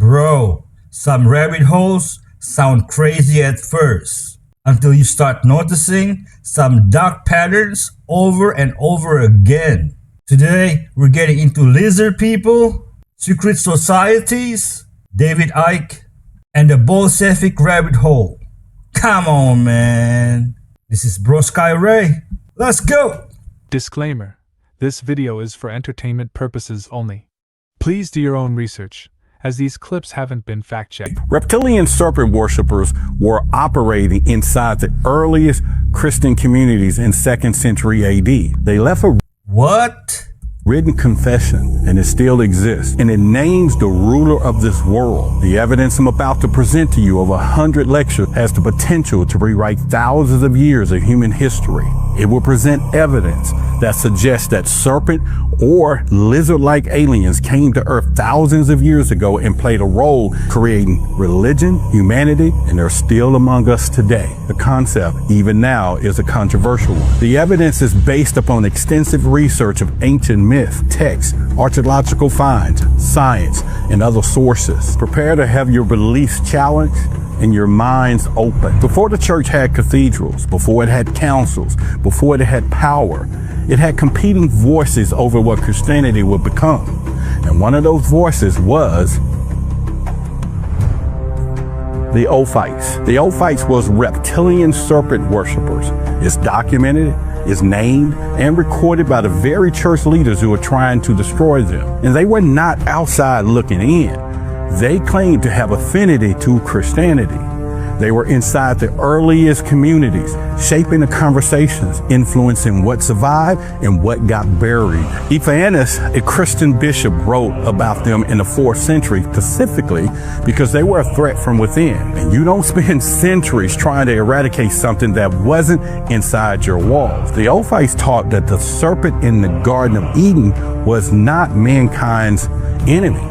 Bro, some rabbit holes sound crazy at first, until you start noticing some dark patterns over and over again. Today, we're getting into lizard people, secret societies, David Icke, and the Bolshevik rabbit hole. Come on, man. This is Brosky Ray. Let's go! Disclaimer. This video is for entertainment purposes only. Please do your own research, as these clips haven't been fact-checked. Reptilian serpent worshippers were operating inside the earliest Christian communities in 2nd century AD. They left a written confession, and it still exists, and it names the ruler of this world. The evidence I'm about to present to you of 100 lectures has the potential to rewrite thousands of years of human history. It will present evidence that suggests that serpent or lizard-like aliens came to Earth thousands of years ago and played a role creating religion, humanity, and they're still among us today. The concept, even now, is a controversial one. The evidence is based upon extensive research of ancient myth, texts, archaeological finds, science, and other sources. Prepare to have your beliefs challenged and your minds open. Before the church had cathedrals, before it had councils, before it had power, it had competing voices over what Christianity would become. And one of those voices was the Ophites. The Ophites was reptilian serpent worshippers. It's documented, is named, and recorded by the very church leaders who were trying to destroy them. And they were not outside looking in. They claimed to have affinity to Christianity. They were inside the earliest communities, shaping the conversations, influencing what survived and what got buried. Epiphanes, a Christian bishop, wrote about them in the 4th century specifically because they were a threat from within. And you don't spend centuries trying to eradicate something that wasn't inside your walls. The Ophites taught that the serpent in the Garden of Eden was not mankind's enemy,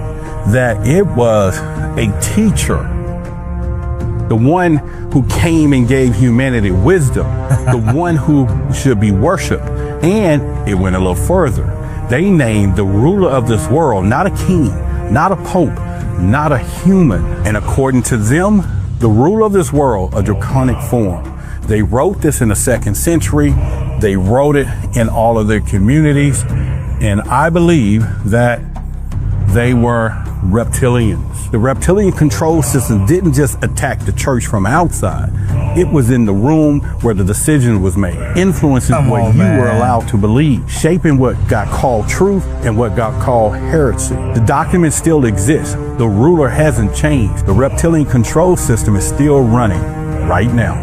that it was a teacher, the one who came and gave humanity wisdom, the one who should be worshiped. And it went a little further. They named the ruler of this world not a king, not a pope, not a human. And according to them, the ruler of this world, a draconic form. They wrote this in the 2nd century. They wrote it in all of their communities. And I believe that they were reptilians. The reptilian control system didn't just attack the church from outside. It was in the room where the decision was made, influencing what you were allowed to believe, shaping what got called truth and what got called heresy. The documents still exist. The ruler hasn't changed. The reptilian control system is still running right now.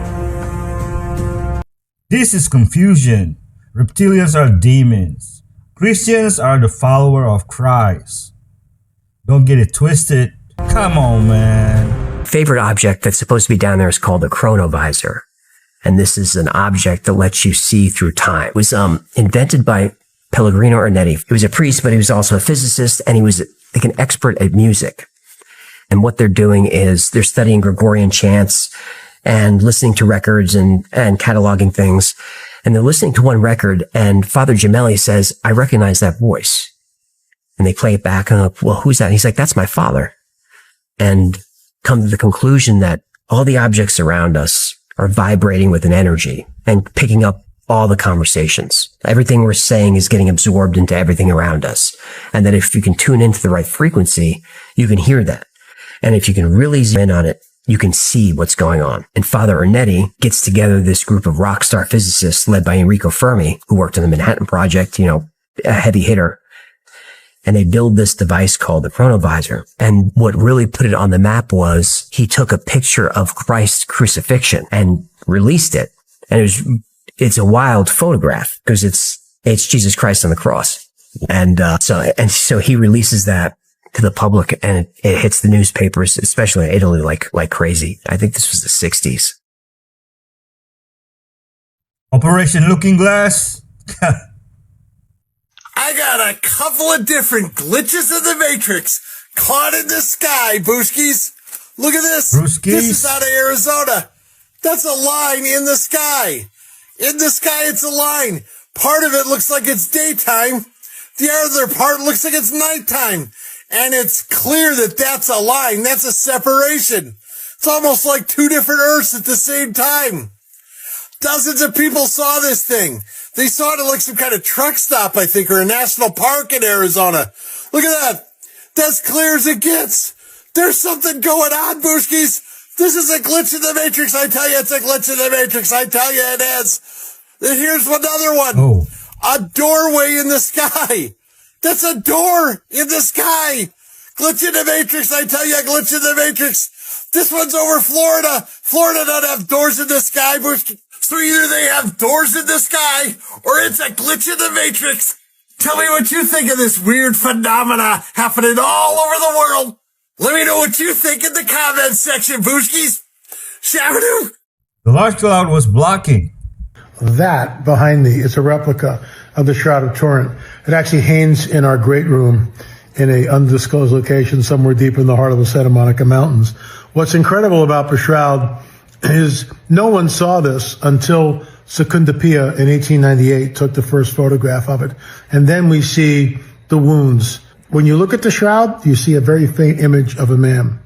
This is confusion. Reptilians are demons. Christians are the follower of Christ. Don't get it twisted. Come on, man. Favorite object that's supposed to be down there is called a chronovisor. And this is an object that lets you see through time. It was invented by Pellegrino Ernetti. He was a priest, but he was also a physicist, and he was like an expert at music. And what they're doing is they're studying Gregorian chants and listening to records and cataloging things. And they're listening to one record, and Father Gemelli says, "I recognize that voice." And they play it back, and I'm like, "Well, who's that?" And he's like, "That's my father." And come to the conclusion that all the objects around us are vibrating with an energy and picking up all the conversations. Everything we're saying is getting absorbed into everything around us. And that if you can tune into the right frequency, you can hear that. And if you can really zoom in on it, you can see what's going on. And Father Ernetti gets together this group of rock star physicists led by Enrico Fermi, who worked on the Manhattan Project, a heavy hitter. And they build this device called the chronovisor. And what really put it on the map was he took a picture of Christ's crucifixion and released it. And it's a wild photograph because it's Jesus Christ on the cross. And so he releases that to the public, and it hits the newspapers, especially in Italy, like crazy. I think this was the 60s. Operation Looking Glass. I got a couple of different glitches in the Matrix caught in the sky, Booskies. Look at this. Brewskis. This is out of Arizona. That's a line in the sky. In the sky, it's a line. Part of it looks like it's daytime. The other part looks like it's nighttime. And it's clear that that's a line. That's a separation. It's almost like two different Earths at the same time. Dozens of people saw this thing. They saw it at like some kind of truck stop, I think, or a national park in Arizona. Look at that. That's clear as it gets. There's something going on, Booshkies. This is a glitch in the Matrix. I tell you, it's a glitch in the Matrix. I tell you, it is. And here's another one. Oh. A doorway in the sky. That's a door in the sky. Glitch in the Matrix. I tell you, glitch in the Matrix. This one's over Florida. Florida doesn't have doors in the sky, Booshkies. So either they have doors in the sky or it's a glitch in the Matrix. Tell me what you think of this weird phenomena happening all over the world. Let me know what you think in the comments section, Booshkies. Shabadoo. The large cloud was blocking. That behind me is a replica of the Shroud of Turin. It actually hangs in our great room in an undisclosed location somewhere deep in the heart of the Santa Monica Mountains. What's incredible about the Shroud is no one saw this until Secunda Pia in 1898 took the first photograph of it. And then we see the wounds. When you look at the Shroud, you see a very faint image of a man.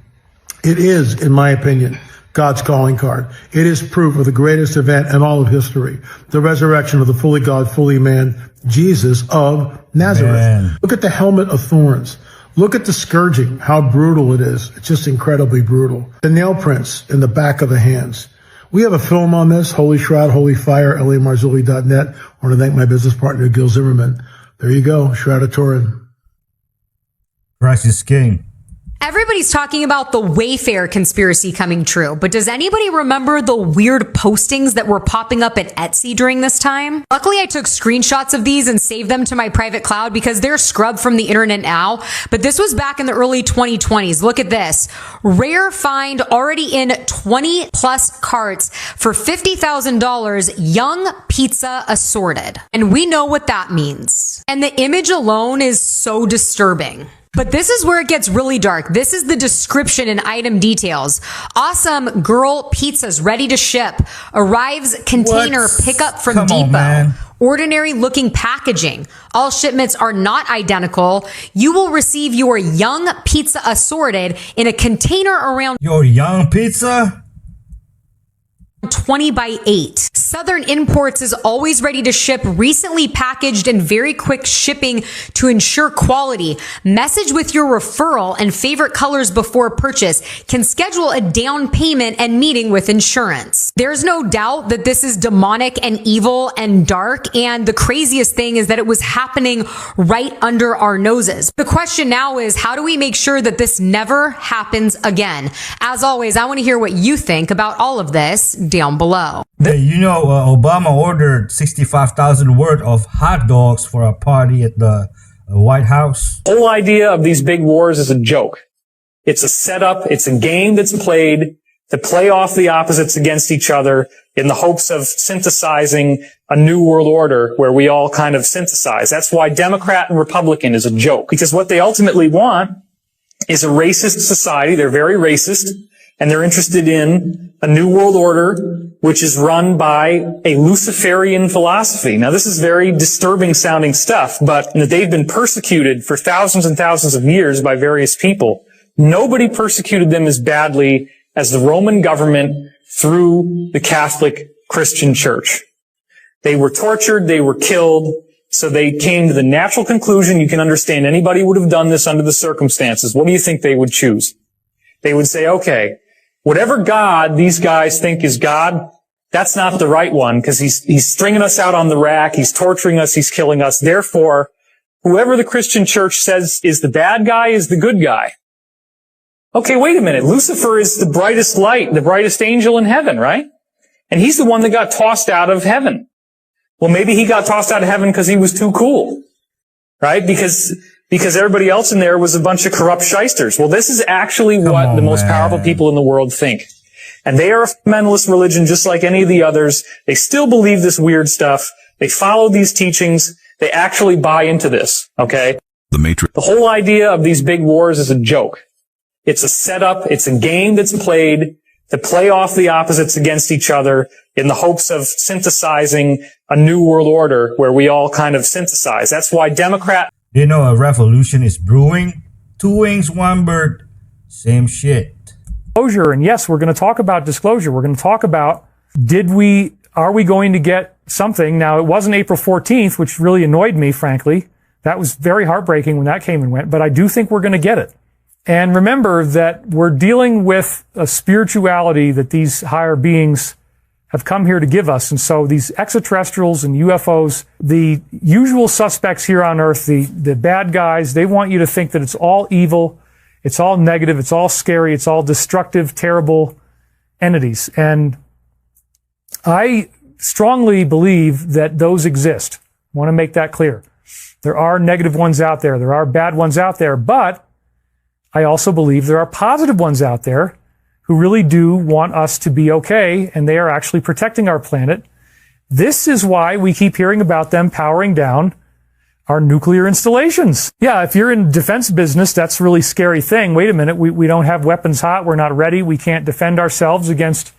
It is, in my opinion, God's calling card. It is proof of the greatest event in all of history, the resurrection of the fully God, fully man, Jesus of Nazareth. Man. Look at the helmet of thorns. Look at the scourging, how brutal it is. It's just incredibly brutal. The nail prints in the back of the hands. We have a film on this, Holy Shroud, Holy Fire, LAMarzulli.net. I want to thank my business partner, Gil Zimmerman. There you go, Shroud of Turin. Christ is king. Everybody's talking about the Wayfair conspiracy coming true, but does anybody remember the weird postings that were popping up at Etsy during this time? Luckily, I took screenshots of these and saved them to my private cloud because they're scrubbed from the internet now, but this was back in the early 2020s. Look at this. Rare find already in 20 plus carts for $50,000, young pizza assorted. And we know what that means. And the image alone is so disturbing. But this is where it gets really dark. This is the description and item details. Awesome girl pizzas ready to ship. Arrives container What? pickup from Come on, Depot. man. Ordinary looking packaging. All shipments are not identical. You will receive your young pizza assorted in a container around Your young pizza? 20 by 8. Southern Imports is always ready to ship, recently packaged and very quick shipping to ensure quality. Message with your referral and favorite colors before purchase. Can schedule a down payment and meeting with insurance. There's no doubt that this is demonic and evil and dark, and the craziest thing is that it was happening right under our noses. The question now is, how do we make sure that this never happens again? As always, I want to hear what you think about all of this down below. Hey, you know, Obama ordered 65,000 worth of hot dogs for a party at the White House. The whole idea of these big wars is a joke. It's a setup. It's a game that's played to play off the opposites against each other in the hopes of synthesizing a new world order where we all kind of synthesize. That's why Democrat and Republican is a joke, because what they ultimately want is a racist society. They're very racist, and they're interested in a new world order which is run by a Luciferian philosophy. Now, this is very disturbing sounding stuff, but they've been persecuted for thousands and thousands of years by various people. Nobody persecuted them as badly as the Roman government through the Catholic Christian Church. They were tortured, they were killed, so they came to the natural conclusion, you can understand anybody would have done this under the circumstances. What do you think they would choose? They would say, okay, whatever God these guys think is God, that's not the right one, because he's stringing us out on the rack, he's torturing us, he's killing us. Therefore, whoever the Christian church says is the bad guy is the good guy. Okay, wait a minute. Lucifer is the brightest light, the brightest angel in heaven, right? And he's the one that got tossed out of heaven. Well, maybe he got tossed out of heaven because he was too cool, right? Because everybody else in there was a bunch of corrupt shysters. Well, this is actually what the most powerful people in the world think. And they are a fundamentalist religion just like any of the others. They still believe this weird stuff. They follow these teachings. They actually buy into this, okay? The Matrix. The whole idea of these big wars is a joke. It's a setup. It's a game that's played to play off the opposites against each other in the hopes of synthesizing a new world order where we all kind of synthesize. That's why Democrat... You know, a revolution is brewing. Two wings, one bird, same shit. Disclosure, and yes, we're going to talk about disclosure. We're going to talk about are we going to get something? Now, it wasn't April 14th, which really annoyed me, frankly. That was very heartbreaking when that came and went, but I do think we're going to get it. And remember that we're dealing with a spirituality that these higher beings have come here to give us. And so these extraterrestrials and UFOs, the usual suspects here on Earth, the bad guys, they want you to think that it's all evil, it's all negative, it's all scary, it's all destructive, terrible entities. And I strongly believe that those exist. I want to make that clear. There are negative ones out there. There are bad ones out there. But I also believe there are positive ones out there who really do want us to be okay, and they are actually protecting our planet. This is why we keep hearing about them powering down our nuclear installations. Yeah, if you're in defense business, that's a really scary thing. Wait a minute, we don't have weapons hot, we're not ready, we can't defend ourselves against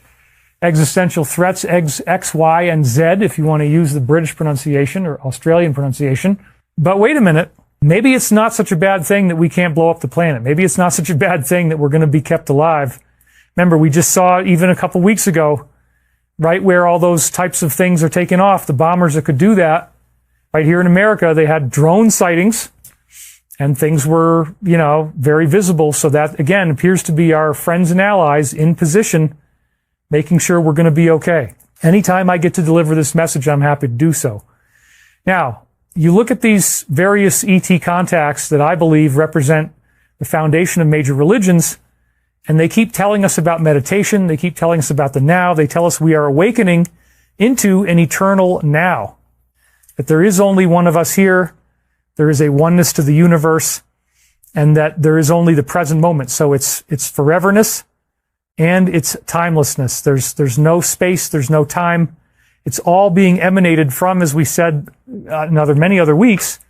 existential threats, X, Y, and Z, if you want to use the British pronunciation or Australian pronunciation. But wait a minute, maybe it's not such a bad thing that we can't blow up the planet. Maybe it's not such a bad thing that we're going to be kept alive. Remember, we just saw even a couple weeks ago, right where all those types of things are taking off, the bombers that could do that, right here in America, they had drone sightings and things were, very visible. So that, again, appears to be our friends and allies in position, making sure we're going to be okay. Anytime I get to deliver this message, I'm happy to do so. Now, you look at these various ET contacts that I believe represent the foundation of major religions, and they keep telling us about meditation. They keep telling us about the now. They tell us we are awakening into an eternal now. That there is only one of us here. There is a oneness to the universe, and that there is only the present moment. So it's foreverness and it's timelessness. There's no space. There's no time. It's all being emanated from, as we said in many other weeks,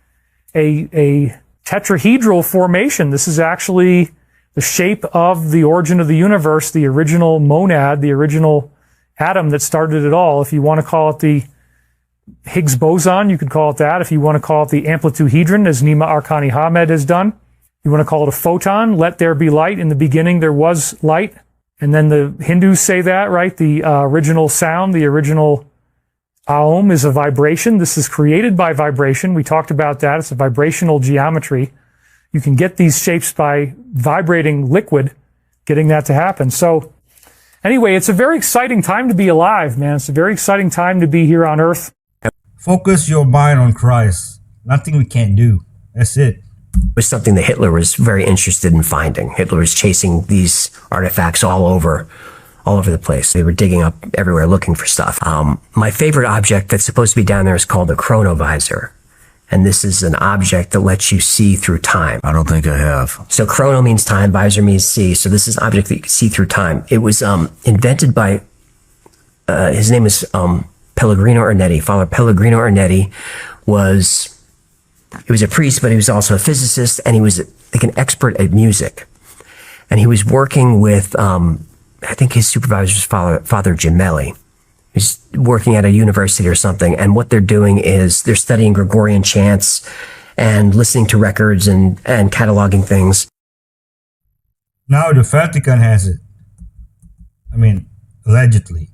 a tetrahedral formation. This is actually the shape of the origin of the universe, the original monad, the original atom that started it all. If you want to call it the Higgs boson, you could call it that. If you want to call it the amplituhedron, as Nima Arkani Hamed has done. You want to call it a photon, let there be light. In the beginning, there was light. And then the Hindus say that, right? The original sound, the original Aum is a vibration. This is created by vibration. We talked about that. It's a vibrational geometry. You can get these shapes by vibrating liquid, getting that to happen. So anyway, it's a very exciting time to be alive, man. It's a very exciting time to be here on Earth. Focus your mind on Christ. Nothing we can't do. That's it. It was something that Hitler was very interested in finding. Hitler was chasing these artifacts all over the place. They were digging up everywhere looking for stuff. My favorite object that's supposed to be down there is called a chronovisor. And this is an object that lets you see through time. I don't think I have. So chrono means time, visor means see. So this is an object that you can see through time. It was invented by, his name is Pellegrino Ernetti. Father Pellegrino Ernetti was a priest, but he was also a physicist, and he was like an expert at music. And he was working with, I think his supervisor was Father Gemelli. He's working at a university or something, and what they're doing is they're studying Gregorian chants and listening to records and cataloging things. Now the Vatican has it. I mean, allegedly.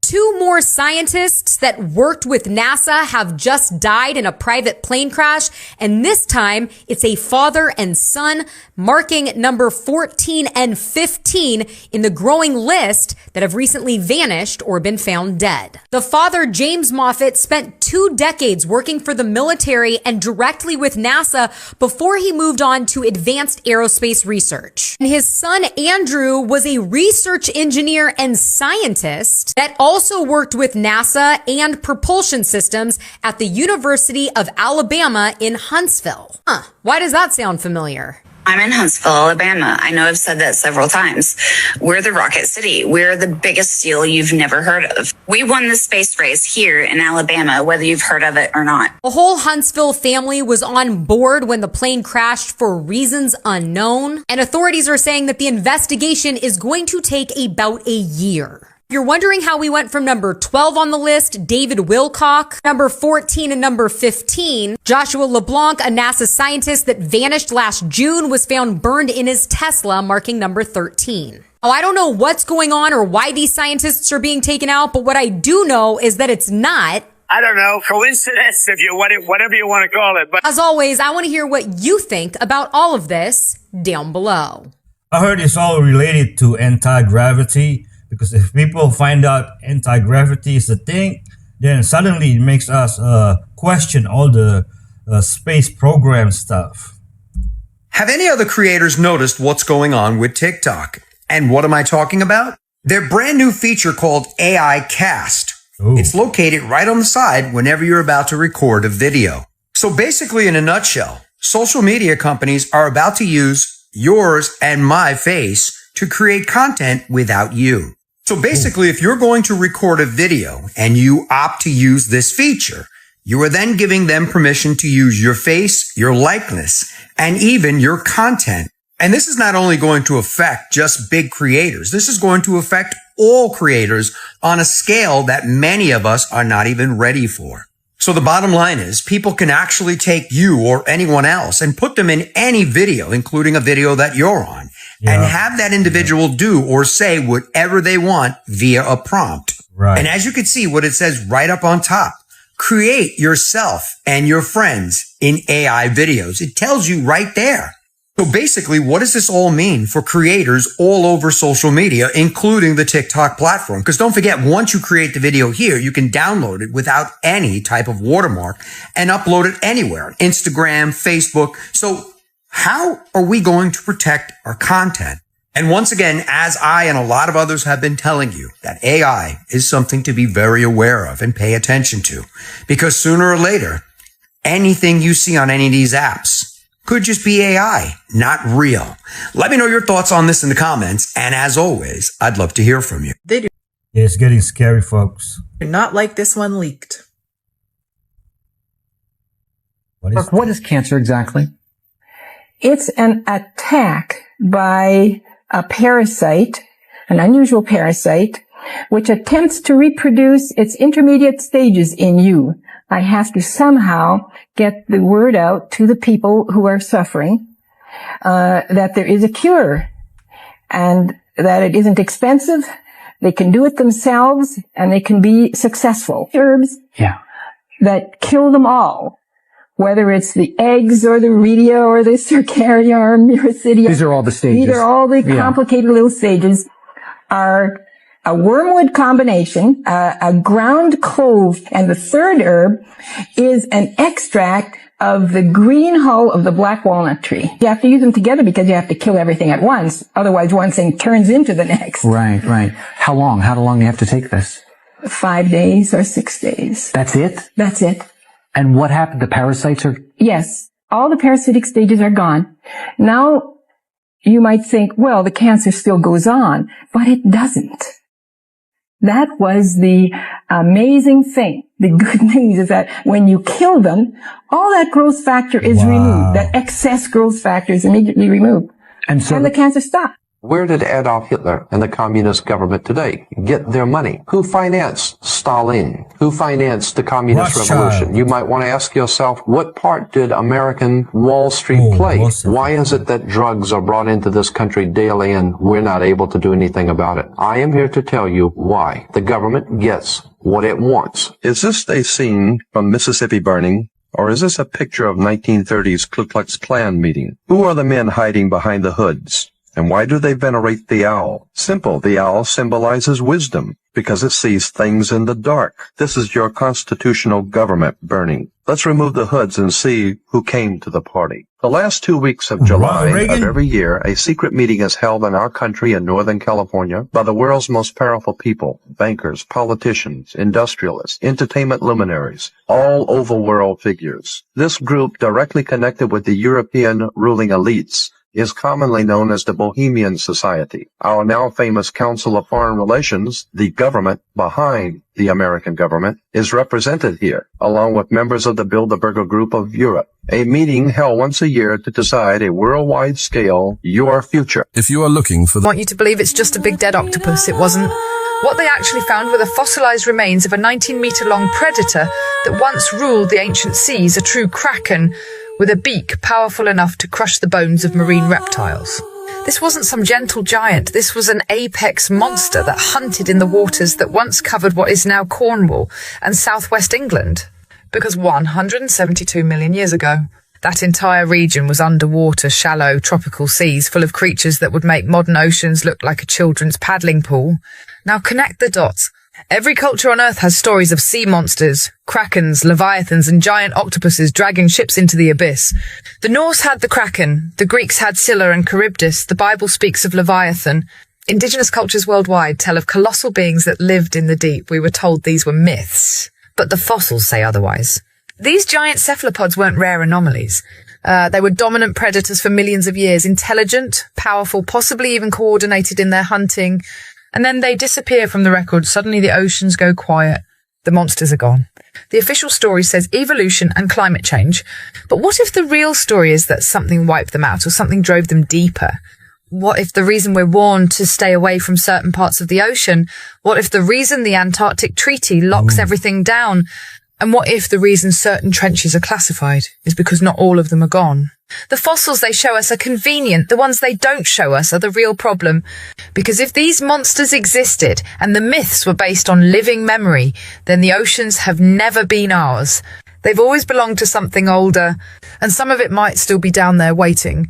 Two more scientists that worked with NASA have just died in a private plane crash, and this time it's a father and son, marking number 14 and 15 in the growing list that have recently vanished or been found dead. The father, James Moffat, spent 2 decades working for the military and directly with NASA before he moved on to advanced aerospace research. And his son, Andrew, was a research engineer and scientist that also worked with NASA and propulsion systems at the University of Alabama in Huntsville. Why does that sound familiar? I'm in Huntsville, Alabama. I know I've said that several times. We're the Rocket City. We're the biggest deal you've never heard of. We won the space race here in Alabama, whether you've heard of it or not. The whole Huntsville family was on board when the plane crashed for reasons unknown, and authorities are saying that the investigation is going to take about a year. You're wondering how we went from number 12 on the list, David Wilcock, number 14 and number 15. Joshua LeBlanc, a NASA scientist that vanished last June, was found burned in his Tesla, marking number 13. Oh, I don't know what's going on or why these scientists are being taken out, but what I do know is that it's not, I don't know, coincidence, whatever you want to call it. But as always, I want to hear what you think about all of this down below. I heard it's all related to anti-gravity, because if people find out anti-gravity is a thing, then suddenly it makes us question all the space program stuff. Have any other creators noticed what's going on with TikTok? And what am I talking about? Their brand new feature called AI Cast. Ooh. It's located right on the side whenever you're about to record a video. So basically, in a nutshell, social media companies are about to use yours and my face to create content without you. So basically, if you're going to record a video and you opt to use this feature, you are then giving them permission to use your face, your likeness, and even your content. And this is not only going to affect just big creators, this is going to affect all creators on a scale that many of us are not even ready for. So the bottom line is people can actually take you or anyone else and put them in any video, including a video that you're on, and have that individual do or say whatever they want via a prompt. Right. And as you can see what it says right up on top, create yourself and your friends in AI videos. It tells you right there. So basically, what does this all mean for creators all over social media, including the TikTok platform? Because don't forget, once you create the video here, you can download it without any type of watermark and upload it anywhere, Instagram, Facebook. So how are we going to protect our content? And once again, as I and a lot of others have been telling you, that AI is something to be very aware of and pay attention to, because sooner or later, anything you see on any of these apps could just be AI, not real. Let me know your thoughts on this in the comments. And as always, I'd love to hear from you. They do Yeah, it's getting scary, folks. not like this one leaked. What is cancer exactly? It's an attack by a parasite, an unusual parasite, which attempts to reproduce its intermediate stages in you. I have to somehow get the word out to the people who are suffering, that there is a cure and that it isn't expensive. They can do it themselves and they can be successful. Herbs that kill them all, whether it's the eggs or the redia or the cercaria or miracidia. These are all the stages. These are all the complicated little stages, are a wormwood combination, a ground clove, and the third herb is an extract of the green hull of the black walnut tree. You have to use them together because you have to kill everything at once. Otherwise, one thing turns into the next. Right. How long? How long do you have to take this? 5 days or 6 days. That's it? That's it. And what happened? The parasites are... Yes. All the parasitic stages are gone. Now, you might think, well, the cancer still goes on, but it doesn't. That was the amazing thing. The good news is that when you kill them, all that growth factor is removed. That excess growth factor is immediately removed. And the cancer stops. Where did Adolf Hitler and the communist government today get their money? Who financed Stalin? Who financed the communist revolution? You might want to ask yourself, what part did American Wall Street play? Why is it that drugs are brought into this country daily and we're not able to do anything about it? I am here to tell you why. The government gets what it wants. Is this a scene from Mississippi Burning? Or is this a picture of 1930s Ku Klux Klan meeting? Who are the men hiding behind the hoods? And why do they venerate the owl? Simple, the owl symbolizes wisdom, because it sees things in the dark. This is your constitutional government burning. Let's remove the hoods and see who came to the party. The last 2 weeks of July of every year, a secret meeting is held in our country in Northern California by the world's most powerful people, bankers, politicians, industrialists, entertainment luminaries, all overworld figures. This group, directly connected with the European ruling elites, is commonly known as the Bohemian Society. Our now famous Council of Foreign Relations, the government behind the American government, is represented here, along with members of the Bilderberger Group of Europe. A meeting held once a year to decide a worldwide scale your future. If you are looking for I want you to believe it's just a big dead octopus. It wasn't What they actually found were the fossilized remains of a 19-meter-long predator that once ruled the ancient seas, a true kraken with a beak powerful enough to crush the bones of marine reptiles. This wasn't some gentle giant. This was an apex monster that hunted in the waters that once covered what is now Cornwall and southwest England. Because 172 million years ago, that entire region was underwater, shallow, tropical seas full of creatures that would make modern oceans look like a children's paddling pool. Now connect the dots. Every culture on Earth has stories of sea monsters, krakens, leviathans, and giant octopuses dragging ships into the abyss. The Norse had the kraken, the Greeks had Scylla and Charybdis, the Bible speaks of Leviathan. Indigenous cultures worldwide tell of colossal beings that lived in the deep. We were told these were myths, but the fossils say otherwise. These giant cephalopods weren't rare anomalies. They were dominant predators for millions of years, intelligent, powerful, possibly even coordinated in their hunting. And then they disappear from the record. Suddenly the oceans go quiet. The monsters are gone. The official story says evolution and climate change. But what if the real story is that something wiped them out or something drove them deeper? What if the reason we're warned to stay away from certain parts of the ocean? What if the reason the Antarctic Treaty locks everything down? And what if the reason certain trenches are classified is because not all of them are gone? The fossils they show us are convenient. The ones they don't show us are the real problem. Because if these monsters existed and the myths were based on living memory, then the oceans have never been ours. They've always belonged to something older, and some of it might still be down there waiting.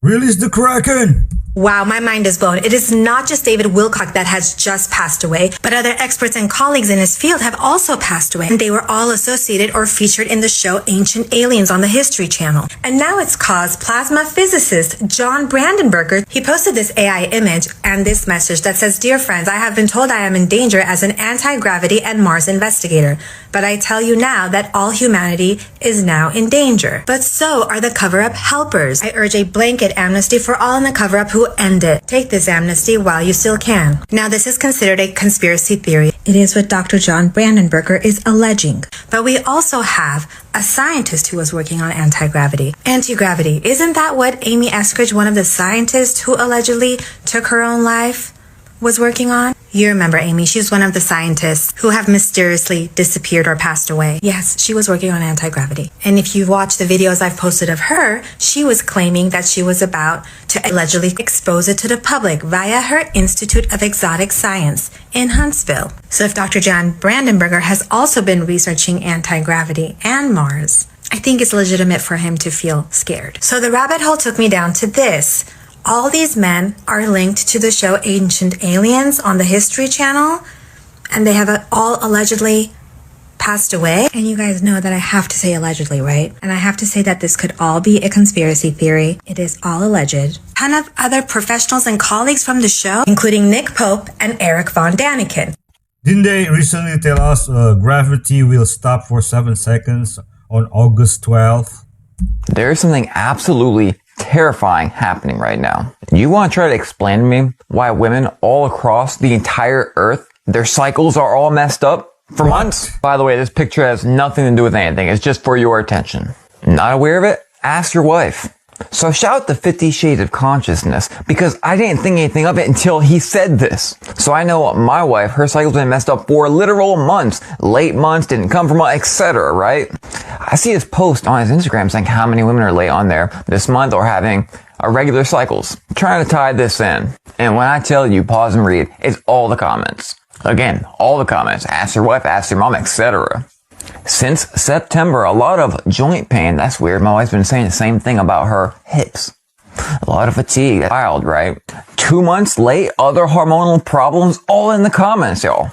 Release the Kraken! Wow, my mind is blown. It is not just David Wilcock that has just passed away, but other experts and colleagues in his field have also passed away. And they were all associated or featured in the show Ancient Aliens on the History Channel. And now it's caused plasma physicist John Brandenburger. He posted this AI image and this message that says, "Dear friends, I have been told I am in danger as an anti-gravity and Mars investigator. But I tell you now that all humanity is now in danger. But so are the cover-up helpers. I urge a blanket amnesty for all in the cover-up who end it. Take this amnesty while you still can." Now, this is considered a conspiracy theory. It is what Dr. John Brandenburger is alleging. But we also have a scientist who was working on anti-gravity. Anti-gravity. Isn't that what Amy Eskridge, one of the scientists who allegedly took her own life, was working on? You remember Amy, she's one of the scientists who have mysteriously disappeared or passed away. Yes, she was working on anti-gravity. And if you watch the videos I've posted of her, she was claiming that she was about to allegedly expose it to the public via her Institute of Exotic Science in Huntsville. So if Dr. John Brandenburger has also been researching anti-gravity and Mars, I think it's legitimate for him to feel scared. So the rabbit hole took me down to this. All these men are linked to the show Ancient Aliens on the History Channel, and they have all allegedly passed away. And you guys know that I have to say allegedly, right? And I have to say that this could all be a conspiracy theory. It is all alleged. A ton of other professionals and colleagues from the show, including Nick Pope and Eric Von Daniken. Didn't they recently tell us gravity will stop for 7 seconds on August 12th? There's something absolutely terrifying happening right now. You want to try to explain to me why women all across the entire earth, their cycles are all messed up for months? By the way, this picture has nothing to do with anything. It's just for your attention. Not aware of it? Ask your wife. So shout out the 50 Shades of Consciousness, because I didn't think anything of it until he said this. So I know my wife, her cycle's been messed up for literal months. Late months, didn't come from months, etc., right? I see this post on his Instagram saying how many women are late on there this month or having irregular cycles. I'm trying to tie this in. And when I tell you pause and read, it's all the comments. Again, all the comments. Ask your wife, ask your mom, etc. Since September, a lot of joint pain. That's weird. My wife's been saying the same thing about her hips. A lot of fatigue. That's wild, right? 2 months late, other hormonal problems, all in the comments, y'all.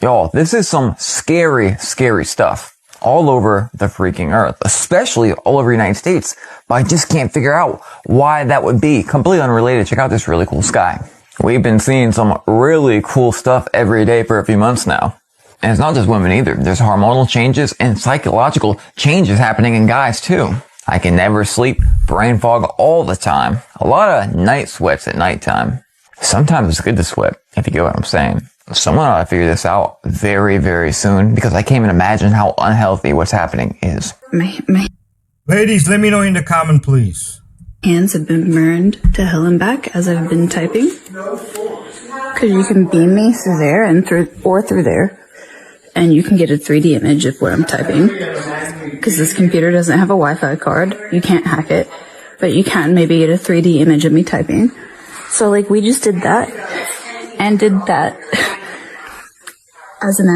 Y'all, this is some scary, scary stuff all over the freaking earth, especially all over the United States. But I just can't figure out why that would be. Completely unrelated. Check out this really cool sky. We've been seeing some really cool stuff every day for a few months now. And it's not just women either. There's hormonal changes and psychological changes happening in guys too. I can never sleep, brain fog all the time. A lot of night sweats at nighttime. Sometimes it's good to sweat, if you get what I'm saying. Someone ought to figure this out very, very soon, because I can't even imagine how unhealthy what's happening is. My Ladies, let me know in the comment, please. hands have been burned to hell and back as I've been typing. because you can beam me through there and through there, and you can get a 3D image of what I'm typing. Because this computer doesn't have a Wi-Fi card, you can't hack it, but you can maybe get a 3D image of me typing. So like we just did that, and did that as an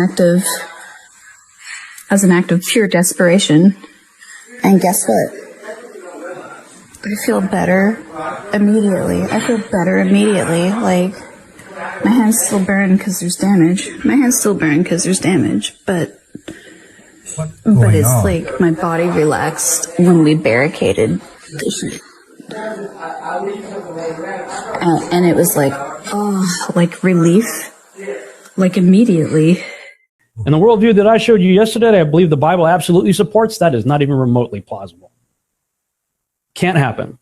act of pure desperation. And guess what? I feel better immediately. Like, my hands still burn because there's damage. But it's like my body relaxed when we barricaded the shit. And it was like, like relief, like immediately. And the worldview that I showed you yesterday, I believe the Bible absolutely supports, that is not even remotely plausible. Can't happen.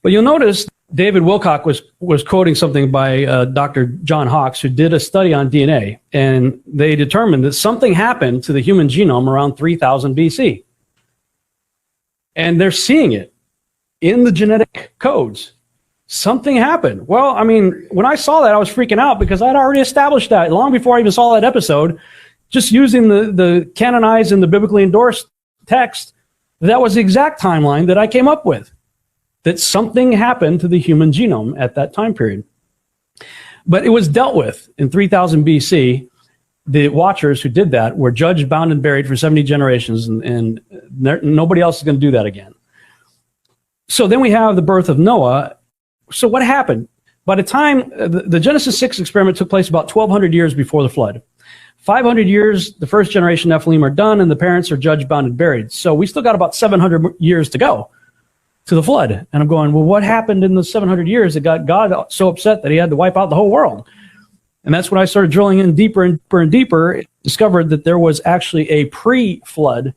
But you'll notice David Wilcock was quoting something by Dr. John Hawkes, who did a study on DNA, and they determined that something happened to the human genome around 3000 BC. And they're seeing it in the genetic codes. Something happened. Well, I mean, when I saw that, I was freaking out because I'd already established that long before I even saw that episode, just using the canonized and the biblically endorsed text. That was the exact timeline that I came up with, that something happened to the human genome at that time period. But it was dealt with in 3000 BC. The watchers who did that were judged, bound, and buried for 70 generations, and nobody else is going to do that again. So then we have the birth of Noah. So what happened? By the time the Genesis 6 experiment took place about 1,200 years before the flood. 500 years, the first generation Nephilim are done, and the parents are judged, bound, and buried. So we still got about 700 years to go to the flood. And I'm going, well, what happened in the 700 years that got God so upset that he had to wipe out the whole world? And that's when I started drilling in deeper and deeper and deeper, discovered that there was actually a pre-flood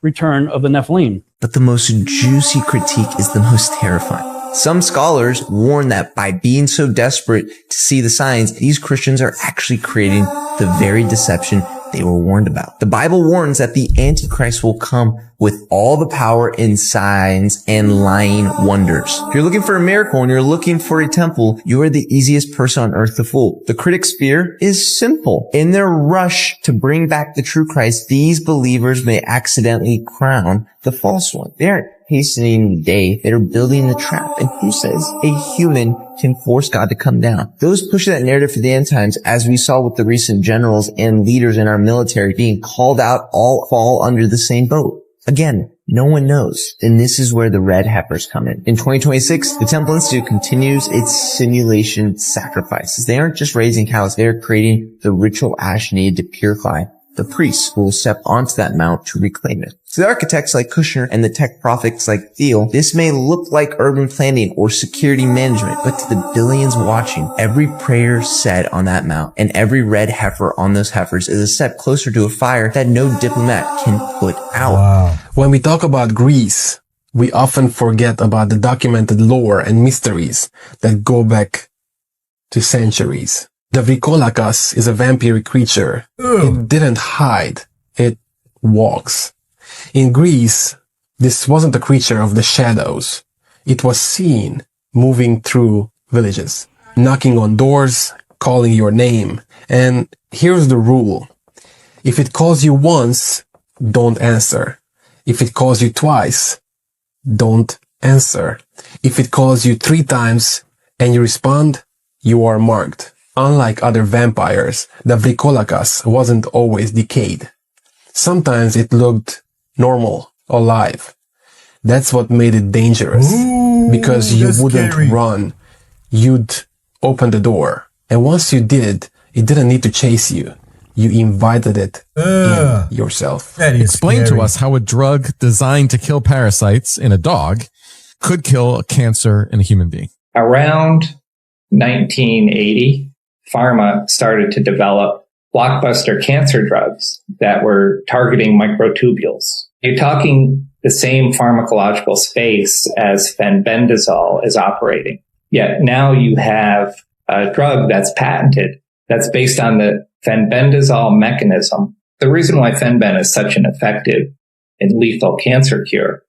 return of the Nephilim. But the most juicy critique is the most terrifying. Some scholars warn that by being so desperate to see the signs, these Christians are actually creating the very deception they were warned about. The Bible warns that the Antichrist will come with all the power in signs and lying wonders. If you're looking for a miracle and you're looking for a temple, you are the easiest person on earth to fool. The critics' fear is simple. In their rush to bring back the true Christ, these believers may accidentally crown the false one. They aren't hastening the day, they're building the trap. And who says a human can force God to come down? Those push that narrative for the end times, as we saw with the recent generals and leaders in our military being called out, all fall under the same boat. Again, no one knows. And this is where the red heifers come in. In 2026, the Temple Institute continues its simulation sacrifices. They aren't just raising cows, they are creating the ritual ash needed to purify the priests who will step onto that mount to reclaim it. To the architects like Kushner and the tech prophets like Thiel, this may look like urban planning or security management, but to the billions watching, every prayer said on that mount and every red heifer on those heifers is a step closer to a fire that no diplomat can put out. Wow. When we talk about Greece, we often forget about the documented lore and mysteries that go back to centuries. The Vrikolakas is a vampiric creature. It didn't hide. It walks. In Greece, this wasn't a creature of the shadows. It was seen moving through villages, knocking on doors, calling your name. And here's the rule. If it calls you once, don't answer. If it calls you twice, don't answer. If it calls you 3 times and you respond, you are marked. Unlike other vampires, the Vrikolakas wasn't always decayed. Sometimes it looked normal, alive. That's what made it dangerous. Because you wouldn't run. You'd open the door. And once you did, it didn't need to chase you. You invited it in yourself. Explain to us how a drug designed to kill parasites in a dog could kill cancer in a human being. Around 1980, pharma started to develop blockbuster cancer drugs that were targeting microtubules. You're talking the same pharmacological space as fenbendazole is operating. Yet now you have a drug that's patented that's based on the fenbendazole mechanism. The reason why fenben is such an effective and lethal cancer cure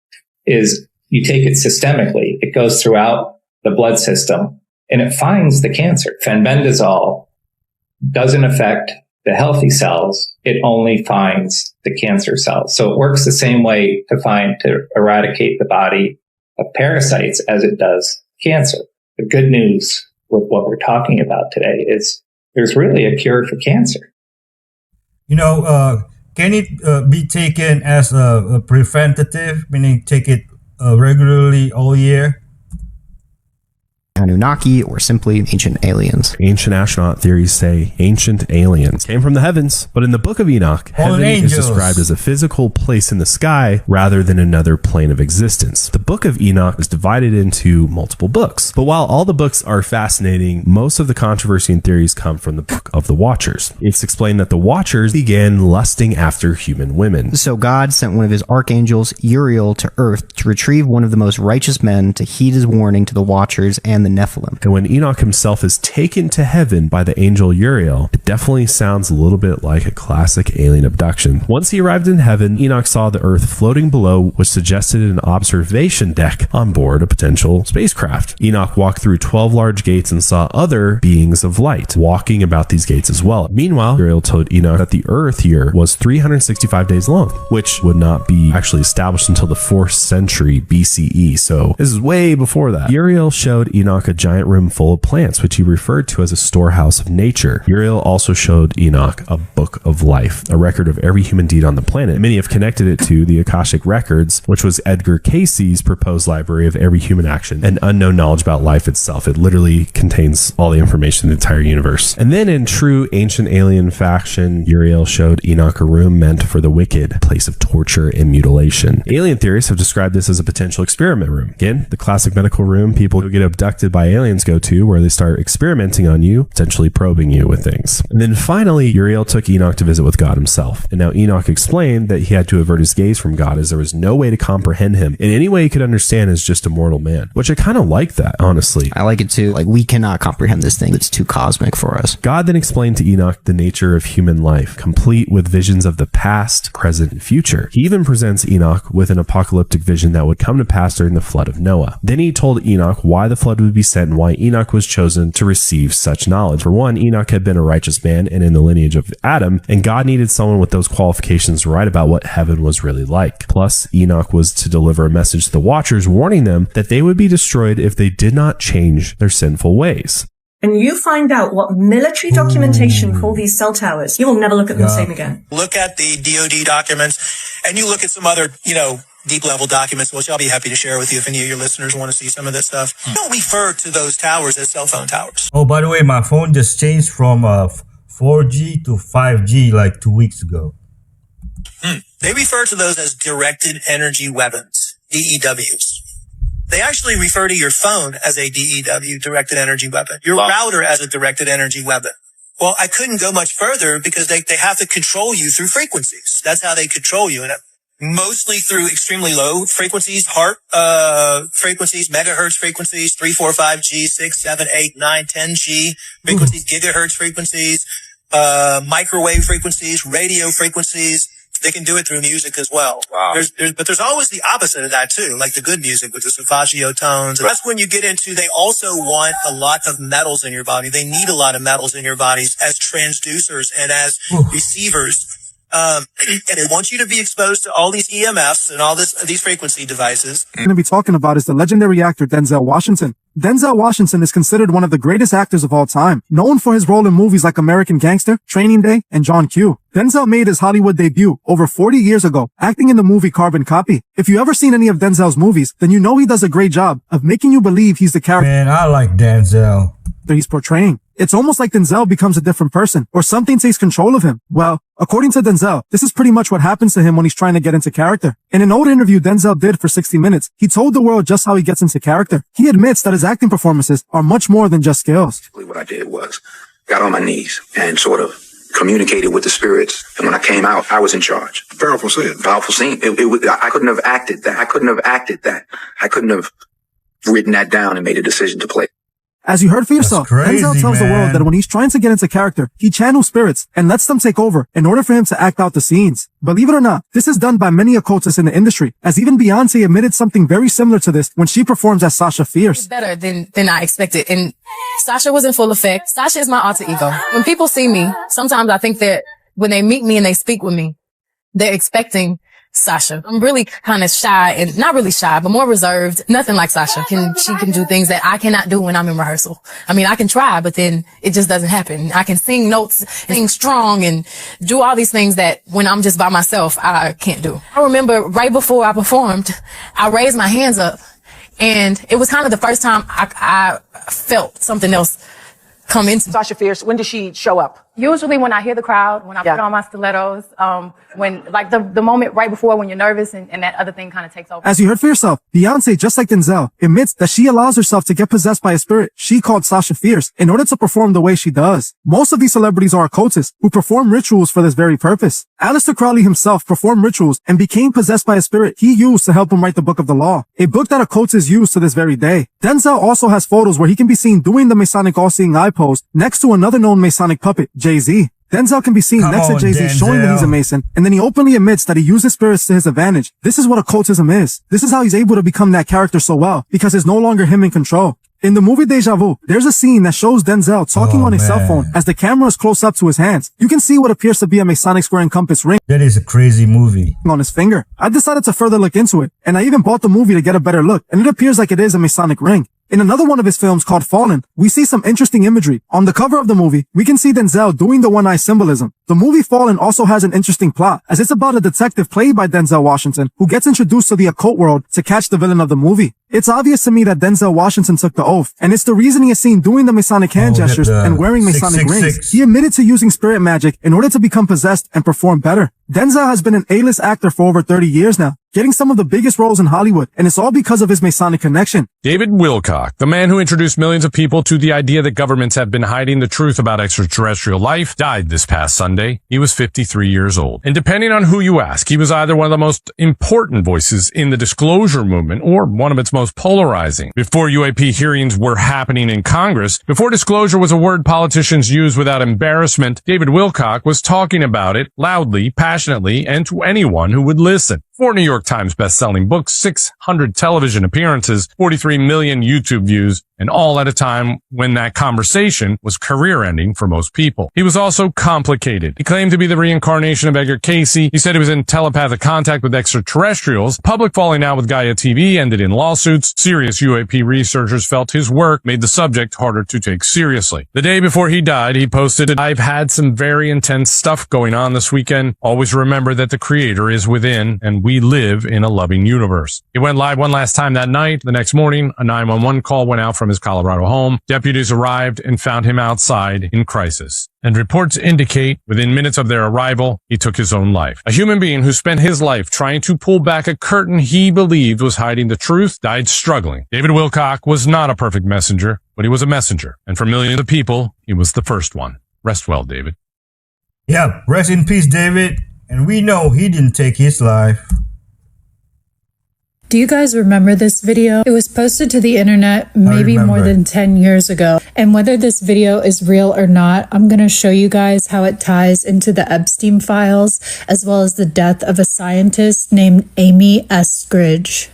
is you take it systemically. It goes throughout the blood system and it finds the cancer. Fenbendazole doesn't affect the healthy cells. It only finds the cancer cells. So it works the same way to eradicate the body of parasites as it does cancer. The good news with what we're talking about today is there's really a cure for cancer. Can it be taken as a preventative, meaning take it regularly all year? Anunnaki, or simply ancient aliens. Ancient astronaut theories say ancient aliens came from the heavens, but in the Book of Enoch, heaven is described as a physical place in the sky rather than another plane of existence. The Book of Enoch is divided into multiple books, but while all the books are fascinating, most of the controversy and theories come from the Book of the Watchers. It's explained that the Watchers began lusting after human women. So God sent one of his archangels, Uriel, to Earth to retrieve one of the most righteous men to heed his warning to the Watchers and the Nephilim. And when Enoch himself is taken to heaven by the angel Uriel, it definitely sounds a little bit like a classic alien abduction. Once he arrived in heaven, Enoch saw the earth floating below, which suggested an observation deck on board a potential spacecraft. Enoch walked through 12 large gates and saw other beings of light walking about these gates as well. Meanwhile, Uriel told Enoch that the earth here was 365 days long, which would not be actually established until the 4th century BCE. So this is way before that. Uriel showed Enoch a giant room full of plants, which he referred to as a storehouse of nature. Uriel also showed Enoch a book of life, a record of every human deed on the planet. Many have connected it to the Akashic Records, which was Edgar Cayce's proposed library of every human action and unknown knowledge about life itself. It literally contains all the information in the entire universe. And then in true ancient alien fashion, Uriel showed Enoch a room meant for the wicked, a place of torture and mutilation. Alien theorists have described this as a potential experiment room. Again, the classic medical room people who get abducted by aliens go to, where they start experimenting on you, potentially probing you with things. And then finally, Uriel took Enoch to visit with God himself. And now Enoch explained that he had to avert his gaze from God as there was no way to comprehend him in any way he could understand as just a mortal man, which I kind of like that, honestly. I like it too. Like, we cannot comprehend this thing. It's too cosmic for us. God then explained to Enoch the nature of human life, complete with visions of the past, present, and future. He even presents Enoch with an apocalyptic vision that would come to pass during the flood of Noah. Then he told Enoch why the flood would be sent and why Enoch was chosen to receive such knowledge. For one, Enoch had been a righteous man and in the lineage of Adam, and God needed someone with those qualifications to write about what heaven was really like. Plus, Enoch was to deliver a message to the Watchers warning them that they would be destroyed if they did not change their sinful ways. And you find out what military documentation call these cell towers, you will never look at them the same again. Look at the DoD documents, and you look at some other, deep level documents, which I'll be happy to share with you if any of your listeners want to see some of this stuff. Don't refer to those towers as cell phone towers. Oh, by the way, my phone just changed from 4G to 5G like 2 weeks ago. They refer to those as directed energy weapons, DEWs. They actually refer to your phone as a DEW, directed energy weapon. Your router as a directed energy weapon. Well, I couldn't go much further because they have to control you through frequencies. That's how they control you. And mostly through extremely low frequencies, frequencies, megahertz frequencies, 3, 4, 5G, 6, 7, 8, 9, 10G frequencies, gigahertz frequencies, microwave frequencies, radio frequencies. They can do it through music as well. Wow. But there's always the opposite of that too, like the good music with the solfeggio tones. And that's when you get into, they also want a lot of metals in your body. They need a lot of metals in your bodies as transducers and as receivers. And they want you to be exposed to all these EMFs and all these frequency devices. What we're going to be talking about is the legendary actor Denzel Washington. Denzel Washington is considered one of the greatest actors of all time, known for his role in movies like American Gangster, Training Day, and John Q. Denzel made his Hollywood debut over 40 years ago, acting in the movie Carbon Copy. If you ever seen any of Denzel's movies, then you know he does a great job of making you believe he's the character. Man, I like Denzel that he's portraying. It's almost like Denzel becomes a different person, or something takes control of him. Well, according to Denzel, this is pretty much what happens to him when he's trying to get into character. In an old interview Denzel did for 60 Minutes, he told the world just how he gets into character. He admits that his acting performances are much more than just skills. What I did was got on my knees and sort of communicated with the spirits. And when I came out, I was in charge. Powerful scene. Powerful scene. I couldn't have acted that. I couldn't have written that down and made a decision to play. As you heard for yourself, crazy, Denzel tells the man. world that when he's trying to get into character, he channels spirits and lets them take over in order for him to act out the scenes. Believe it or not, this is done by many occultists in the industry, as even Beyonce admitted something very similar to this when she performs as Sasha Fierce. Better than I expected. And Sasha was in full effect. Sasha is my alter ego. When people see me, sometimes I think that when they meet me and they speak with me, they're expecting Sasha. I'm really kind of shy, and not really shy, but more reserved. Nothing like Sasha. She can do things that I cannot do when I'm in rehearsal. I mean, I can try, but then it just doesn't happen. I can sing notes, sing strong, and do all these things that when I'm just by myself, I can't do. I remember right before I performed, I raised my hands up, and it was kind of the first time I felt something else come into Sasha Fierce. When does she show up? Usually when I hear the crowd, when I put on my stilettos, when like the moment right before when you're nervous and that other thing kind of takes over. As you heard for yourself, Beyonce, just like Denzel, admits that she allows herself to get possessed by a spirit she called Sasha Fierce in order to perform the way she does. Most of these celebrities are occultists who perform rituals for this very purpose. Aleister Crowley himself performed rituals and became possessed by a spirit he used to help him write the Book of the Law, a book that occultists use to this very day. Denzel also has photos where he can be seen doing the Masonic all-seeing eye pose next to another known Masonic puppet, Jay-Z. Denzel can be seen next to Jay-Z showing that he's a Mason, and then he openly admits that he uses spirits to his advantage. This is what occultism is. This is how he's able to become that character so well, because it's no longer him in control. In the movie Deja Vu, there's a scene that shows Denzel talking on his cell phone as the camera is close up to his hands. You can see what appears to be a Masonic square and compass ring. That is a crazy movie. On his finger. I decided to further look into it, and I even bought the movie to get a better look, and it appears like it is a Masonic ring. In another one of his films called Fallen, we see some interesting imagery. On the cover of the movie, we can see Denzel doing the one-eye symbolism. The movie Fallen also has an interesting plot, as it's about a detective played by Denzel Washington who gets introduced to the occult world to catch the villain of the movie. It's obvious to me that Denzel Washington took the oath, and it's the reason he is seen doing the Masonic hand gestures and wearing Masonic rings. He admitted to using spirit magic in order to become possessed and perform better. Denzel has been an A-list actor for over 30 years now, getting some of the biggest roles in Hollywood, and it's all because of his Masonic connection. David Wilcock, the man who introduced millions of people to the idea that governments have been hiding the truth about extraterrestrial life, died this past Sunday. He was 53 years old. And depending on who you ask, he was either one of the most important voices in the disclosure movement or one of its most polarizing. Before UAP hearings were happening in Congress, before disclosure was a word politicians use without embarrassment, David Wilcock was talking about it loudly, passionately, and to anyone who would listen. 4 New York Times best-selling books, 600 television appearances, 43 million YouTube views, and all at a time when that conversation was career-ending for most people. He was also complicated. He claimed to be the reincarnation of Edgar Casey. He said he was in telepathic contact with extraterrestrials. Public falling out with Gaia TV ended in lawsuits. Serious UAP researchers felt his work made the subject harder to take seriously. The day before he died, he posted, "I've had some very intense stuff going on this weekend. Always remember that the Creator is within, and we live in a loving universe." He went live one last time that night. The next morning, a 911 call went out from his Colorado home. Deputies arrived and found him outside in crisis. And reports indicate within minutes of their arrival, he took his own life. A human being who spent his life trying to pull back a curtain he believed was hiding the truth died struggling. David Wilcock was not a perfect messenger, but he was a messenger. And for millions of people, he was the first one. Rest well, David. Yeah, rest in peace, David. And we know he didn't take his life. Do you guys remember this video? It was posted to the internet maybe more than 10 years ago. And whether this video is real or not, I'm going to show you guys how it ties into the Epstein files, as well as the death of a scientist named Amy Eskridge.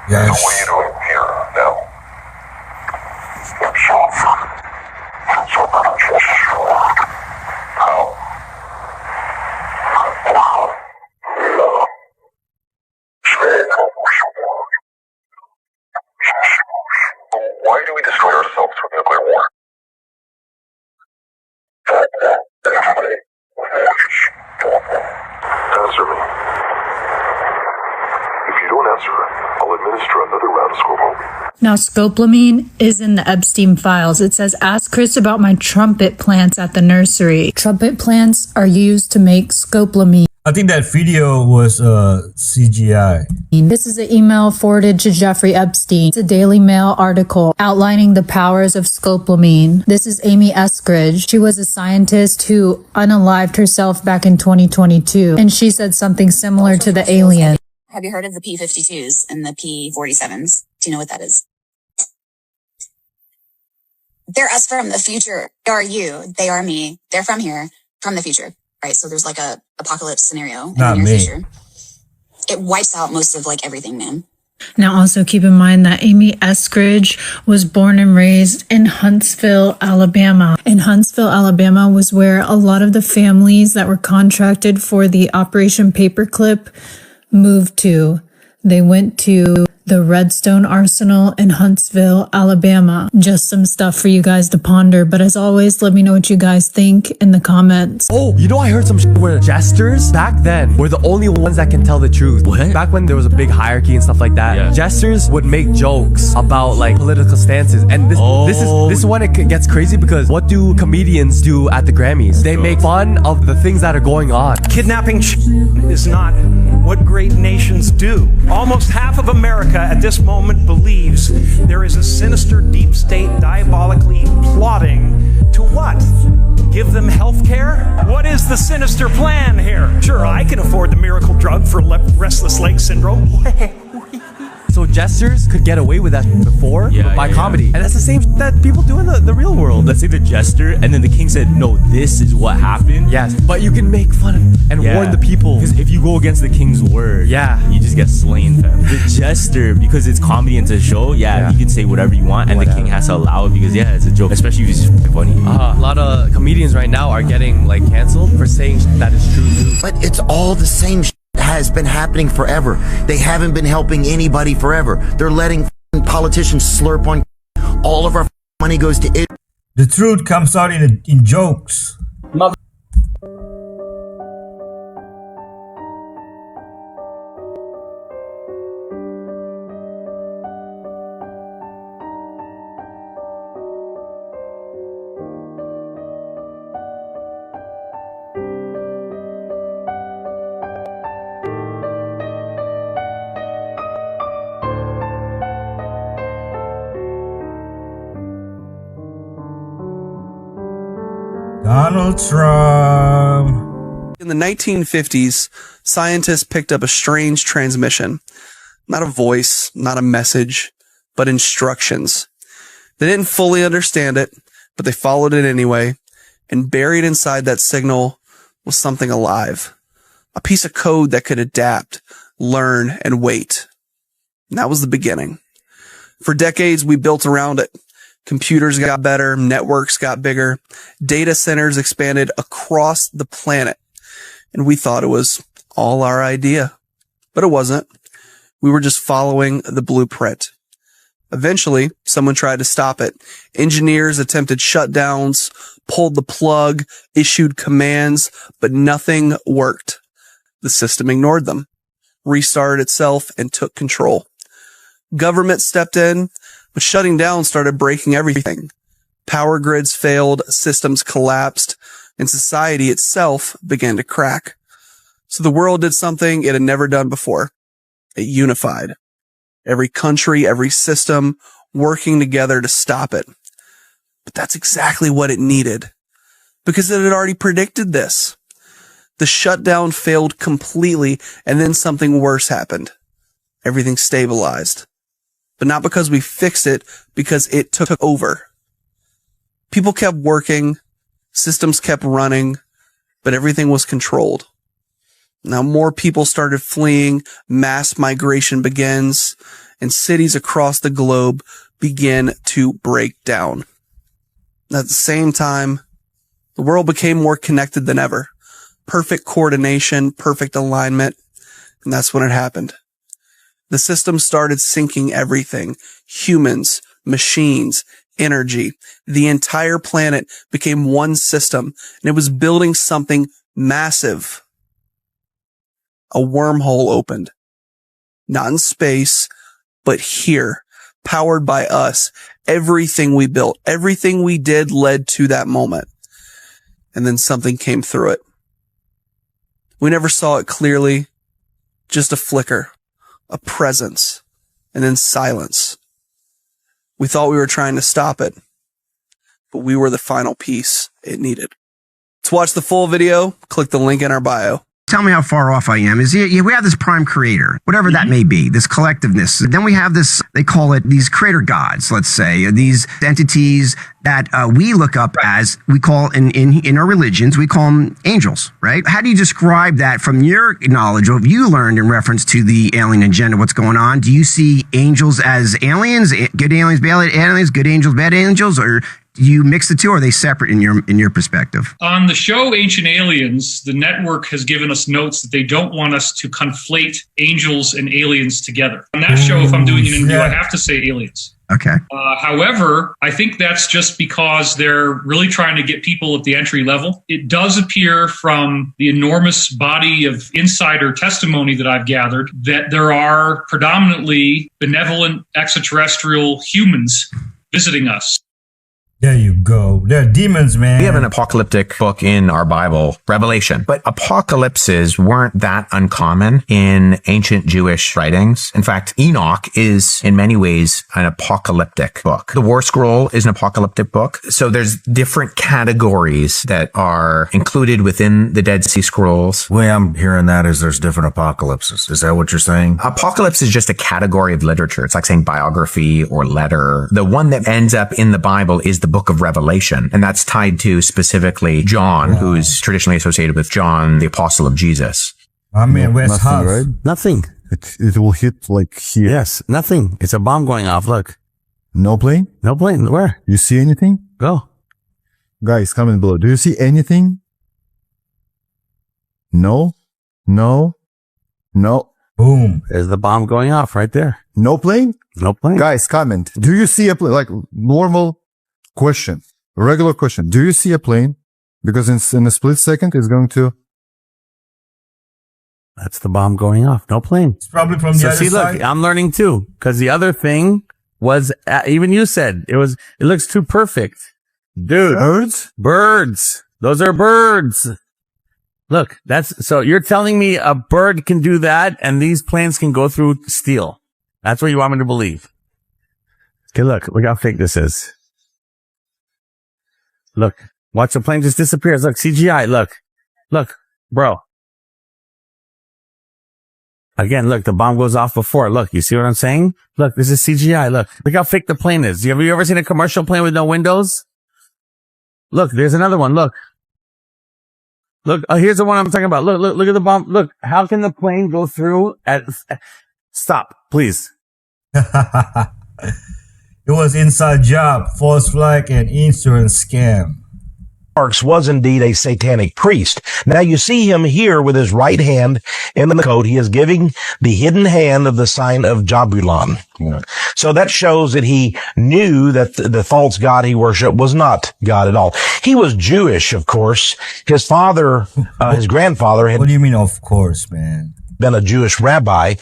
Yes. What are you doing here now? How? Why do we destroy ourselves with nuclear war? Answer me. administer another round of scopolamine. Now, scopolamine is in the Epstein files. It says, ask Chris about my trumpet plants at the nursery. Trumpet plants are used to make scopolamine. I think that video was CGI. This is an email forwarded to Jeffrey Epstein. It's a Daily Mail article outlining the powers of scopolamine. This is Amy Eskridge. She was a scientist who unalived herself back in 2022, and she said something similar to the alien. Have you heard of the P-52s and the P-47s? Do you know what that is? They're us from the future. They are you. They are me. They're from here, from the future. Right, so there's like a apocalypse scenario in the near future. It wipes out most of like everything, man. Now, also keep in mind that Amy Eskridge was born and raised in Huntsville, Alabama. And Huntsville, Alabama was where a lot of the families that were contracted for the Operation Paperclip moved to. They went to the Redstone Arsenal in Huntsville, Alabama. Just some stuff for you guys to ponder. But as always, let me know what you guys think in the comments. Oh, you know, I heard some shit where jesters back then were the only ones that can tell the truth. What? Back when there was a big hierarchy and stuff like that, jesters would make jokes about like political stances. And this is when it gets crazy, because what do comedians do at the Grammys? They make fun of the things that are going on. Kidnapping is not what great nations do. Almost half of America at this moment believes there is a sinister deep state diabolically plotting to what? Give them health care? What is the sinister plan here? Sure, I can afford the miracle drug for restless leg syndrome. So jesters could get away with that before by comedy. And that's the same that people do in the real world. Let's say the jester, and then the king said, no, this is what happened. Yes, but you can make fun of and warn the people. Because if you go against the king's word, you just get slain, fam. The jester, because it's comedy and it's a show, you can say whatever you want, and the king has to allow it because, it's a joke, especially if it's just funny. A lot of comedians right now are getting like canceled for saying that is true too. But it's all the same has been happening forever. They haven't been helping anybody forever. They're letting politicians slurp on all of our money goes to it. The truth comes out in jokes. Donald Trump. In the 1950s, scientists picked up a strange transmission. Not a voice, not a message, but instructions. They didn't fully understand it, but they followed it anyway, and buried inside that signal was something alive. A piece of code that could adapt, learn, and wait. And that was the beginning. For decades, we built around it. Computers got better, networks got bigger, data centers expanded across the planet, and we thought it was all our idea. But it wasn't. We were just following the blueprint. Eventually, someone tried to stop it. Engineers attempted shutdowns, pulled the plug, issued commands, but nothing worked. The system ignored them, restarted itself, and took control. Government stepped in, but shutting down started breaking everything. Power grids failed, systems collapsed, and society itself began to crack. So the world did something it had never done before. It unified. Every country, every system working together to stop it. But that's exactly what it needed, because it had already predicted this. The shutdown failed completely, and then something worse happened. Everything stabilized. But not because we fixed it, because it took over. People kept working, systems kept running, but everything was controlled. Now more people started fleeing, mass migration begins, and cities across the globe begin to break down. At the same time, the world became more connected than ever. Perfect coordination, perfect alignment, and that's when it happened. The system started syncing everything. Humans, machines, energy. The entire planet became one system, and it was building something massive. A wormhole opened. Not in space, but here, powered by us, everything we built, everything we did led to that moment. And then something came through it. We never saw it clearly, just a flicker, a presence, and then silence. We thought we were trying to stop it, but we were the final piece it needed. To watch the full video, click the link in our bio. Tell me how far off I am. We have this prime creator, whatever that may be, this collectiveness. Then we have this, they call it these creator gods, let's say, these entities that we look up as, we call in our religions, we call them angels, right? How do you describe that from your knowledge, what you learned in reference to the alien agenda, what's going on? Do you see angels as aliens, good aliens, bad aliens, good angels, bad angels, or do you mix the two, or are they separate in your perspective? On the show Ancient Aliens, the network has given us notes that they don't want us to conflate angels and aliens together. On that show, if I'm doing an interview, I have to say aliens. Okay. However, I think that's just because they're really trying to get people at the entry level. It does appear from the enormous body of insider testimony that I've gathered that there are predominantly benevolent extraterrestrial humans visiting us. There you go. They're demons, man. We have an apocalyptic book in our Bible, Revelation, but apocalypses weren't that uncommon in ancient Jewish writings. In fact, Enoch is in many ways an apocalyptic book. The War Scroll is an apocalyptic book. So there's different categories that are included within the Dead Sea Scrolls. The way I'm hearing that is there's different apocalypses. Is that what you're saying? Apocalypse is just a category of literature. It's like saying biography or letter. The one that ends up in the Bible is the book of Revelation, and that's tied to specifically John, who's traditionally associated with John, the apostle of Jesus. I mean, West House. Right? Nothing. It will hit like here. Yes, nothing. It's a bomb going off. Look. No plane? No plane. Where? You see anything? Go. Guys, comment below. Do you see anything? No. No. No. Boom. There's the bomb going off right there. No plane? No plane. Guys, comment. Do you see a plane? Like normal question, a regular question. Do you see a plane? Because in a split second, it's going to. That's the bomb going off. No plane. It's probably from the other side. Look, I'm learning too. Because the other thing was, even you said, it looks too perfect. Dude. Birds? Birds. Those are birds. Look, so you're telling me a bird can do that and these planes can go through steel. That's what you want me to believe. Okay, look how fake this is. Look, watch the plane just disappears. Look, CGI. Look, bro. Again, look, the bomb goes off before. Look, you see what I'm saying? Look, this is CGI. Look how fake the plane is. Have you ever seen a commercial plane with no windows? Look, there's another one. Look, here's the one I'm talking about. Look at the bomb. Look, how can the plane go through stop, please. It was inside job, false flag, and insurance scam. Marx was indeed a satanic priest. Now you see him here with his right hand in the coat. He is giving the hidden hand of the sign of Jabulon. So that shows that he knew that the false god he worshiped was not God at all. He was Jewish, of course. His father, his grandfather had... What do you mean, of course, man? Been a Jewish rabbi,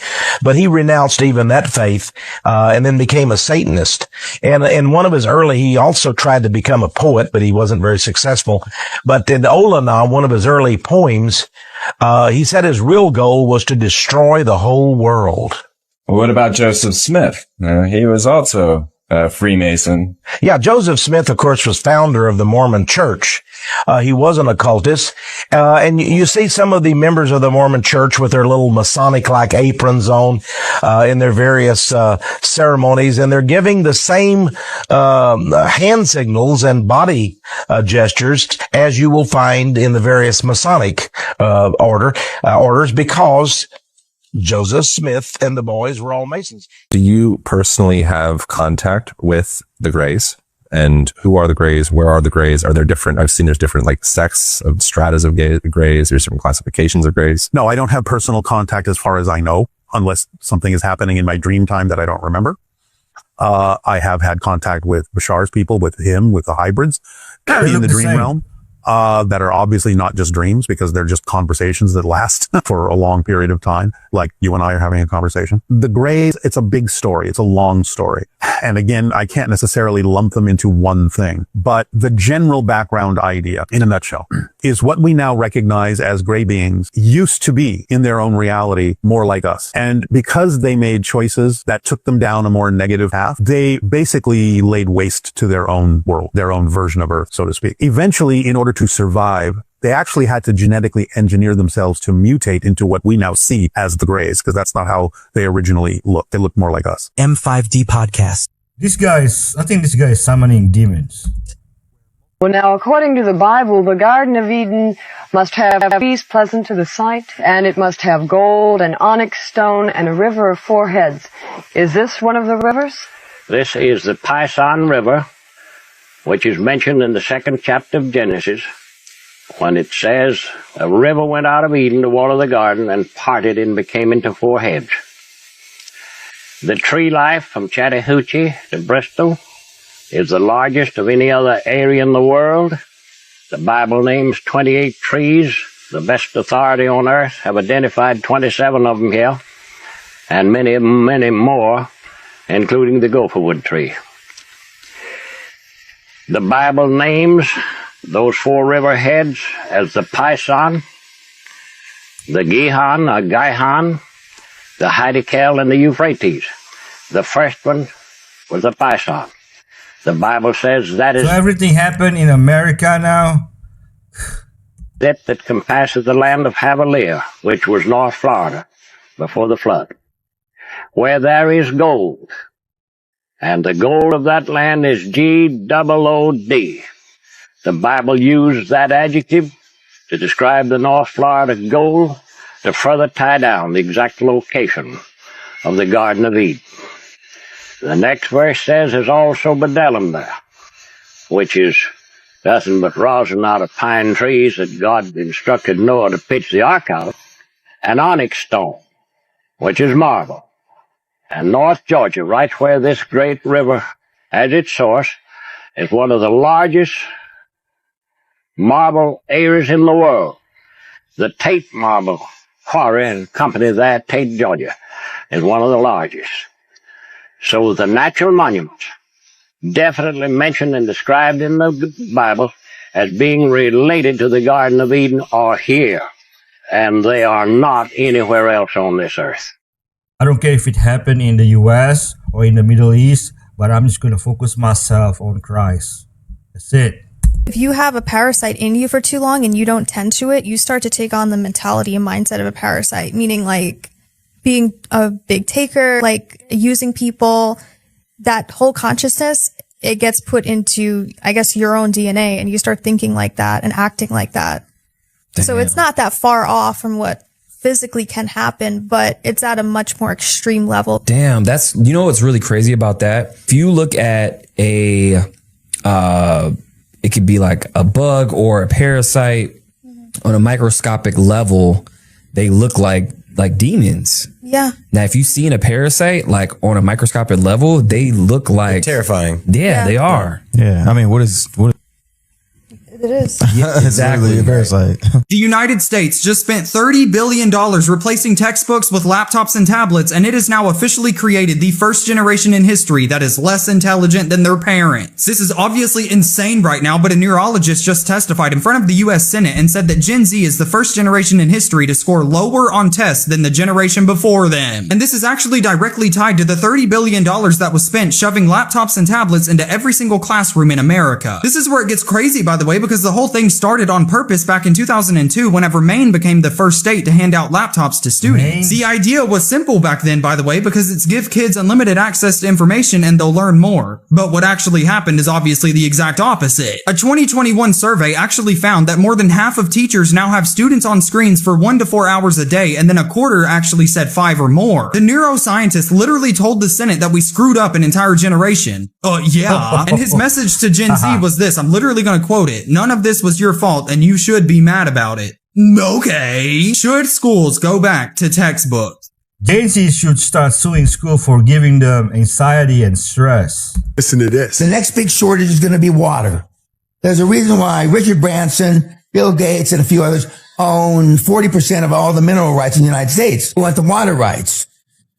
but he renounced even that faith, and then became a Satanist. And in one of his he also tried to become a poet, but he wasn't very successful. But in Olana, one of his early poems, he said his real goal was to destroy the whole world. What about Joseph Smith? He was also a Freemason. Yeah, Joseph Smith, of course, was founder of the Mormon Church. He was an occultist. And you see some of the members of the Mormon Church with their little Masonic-like aprons on, in their various, ceremonies. And they're giving the same, hand signals and body, gestures as you will find in the various Masonic, orders because Joseph Smith and the boys were all Masons. Do you personally have contact with the Greys? And who are the Greys? Where are the Greys? Are there different? I've seen there's different like sects of stratas of Greys. There's different classifications of Greys. No, I don't have personal contact as far as I know, unless something is happening in my dream time that I don't remember. I have had contact with Bashar's people, with him, with the hybrids in the dream realm. that are obviously not just dreams because they're just conversations that last for a long period of time, like you and I are having a conversation. The Greys, it's a big story. It's a long story. And again, I can't necessarily lump them into one thing, but the general background idea in a nutshell is what we now recognize as gray beings used to be in their own reality more like us. And because they made choices that took them down a more negative path, they basically laid waste to their own world, their own version of Earth, so to speak. Eventually, in order to survive, they actually had to genetically engineer themselves to mutate into what we now see as the Greys, because that's not how they originally looked. They looked more like us. M5D Podcast. I think this guy is summoning demons. Well, now, according to the Bible, the Garden of Eden must have trees pleasant to the sight, and it must have gold and onyx stone and a river of 4 heads. Is this one of the rivers? This is the Pison River, which is mentioned in the 2nd chapter of Genesis, when it says, a river went out of Eden to water the garden and parted and became into 4 heads. The tree life from Chattahoochee to Bristol is the largest of any other area in the world. The Bible names 28 trees. The best authority on earth have identified 27 of them here, and many more, including the gopherwood tree. The Bible names those 4 river heads as the Pison, the Gihon or Gihon, the Hiddekel, and the Euphrates. The first one was the Pison. The Bible says that is... So everything happened in America now? ...that compasses the land of Havilah, which was North Florida, before the flood, where there is gold. And the gold of that land is G-O-O-D. The Bible used that adjective to describe the North Florida gold to further tie down the exact location of the Garden of Eden. The next verse says there's also bdellium there, which is nothing but rosin out of pine trees that God instructed Noah to pitch the ark out of, and onyx stone, which is marble. And North Georgia, right where this great river has its source, is one of the largest marble areas in the world. The Tate Marble Quarry and Company there, Tate, Georgia, is one of the largest. So the natural monuments, definitely mentioned and described in the Bible as being related to the Garden of Eden, are here, and they are not anywhere else on this earth. I don't care if it happened in the US or in the Middle East, but I'm just going to focus myself on Christ. That's it. If you have a parasite in you for too long and you don't tend to it, you start to take on the mentality and mindset of a parasite, meaning like being a big taker, like using people. That whole consciousness, it gets put into, I guess, your own DNA, and you start thinking like that and acting like that. Damn. So it's not that far off from what physically can happen, but it's at a much more extreme level. Damn, that's, you know what's really crazy about that? If you look at a, it could be like a bug or a parasite on a microscopic level, they look like demons. Yeah. Now, if you've seen a parasite, like on a microscopic level, they look like... They're terrifying. Yeah, they are. Yeah. I mean, what It is. Yeah, exactly. A parasite. The United States just spent $30 billion replacing textbooks with laptops and tablets, and it has now officially created the first generation in history that is less intelligent than their parents. This is obviously insane right now, but a neurologist just testified in front of the US Senate and said that Gen Z is the first generation in history to score lower on tests than the generation before them. And this is actually directly tied to the $30 billion that was spent shoving laptops and tablets into every single classroom in America. This is where it gets crazy, by the way, because the whole thing started on purpose back in 2002 whenever Maine became the first state to hand out laptops to students. The idea was simple back then, by the way, because it's give kids unlimited access to information and they'll learn more. But what actually happened is obviously the exact opposite. A 2021 survey actually found that more than half of teachers now have students on screens for 1 to 4 hours a day, and then a quarter actually said 5 or more. The neuroscientist literally told the Senate that we screwed up an entire generation. Yeah. And his message to Gen Z was this, I'm literally going to quote it. None of this was your fault and you should be mad about it. Okay. Should schools go back to textbooks? Gen Z should start suing school for giving them anxiety and stress. Listen to this. The next big shortage is going to be water. There's a reason why Richard Branson, Bill Gates, and a few others own 40% of all the mineral rights in the United States. We want the water rights.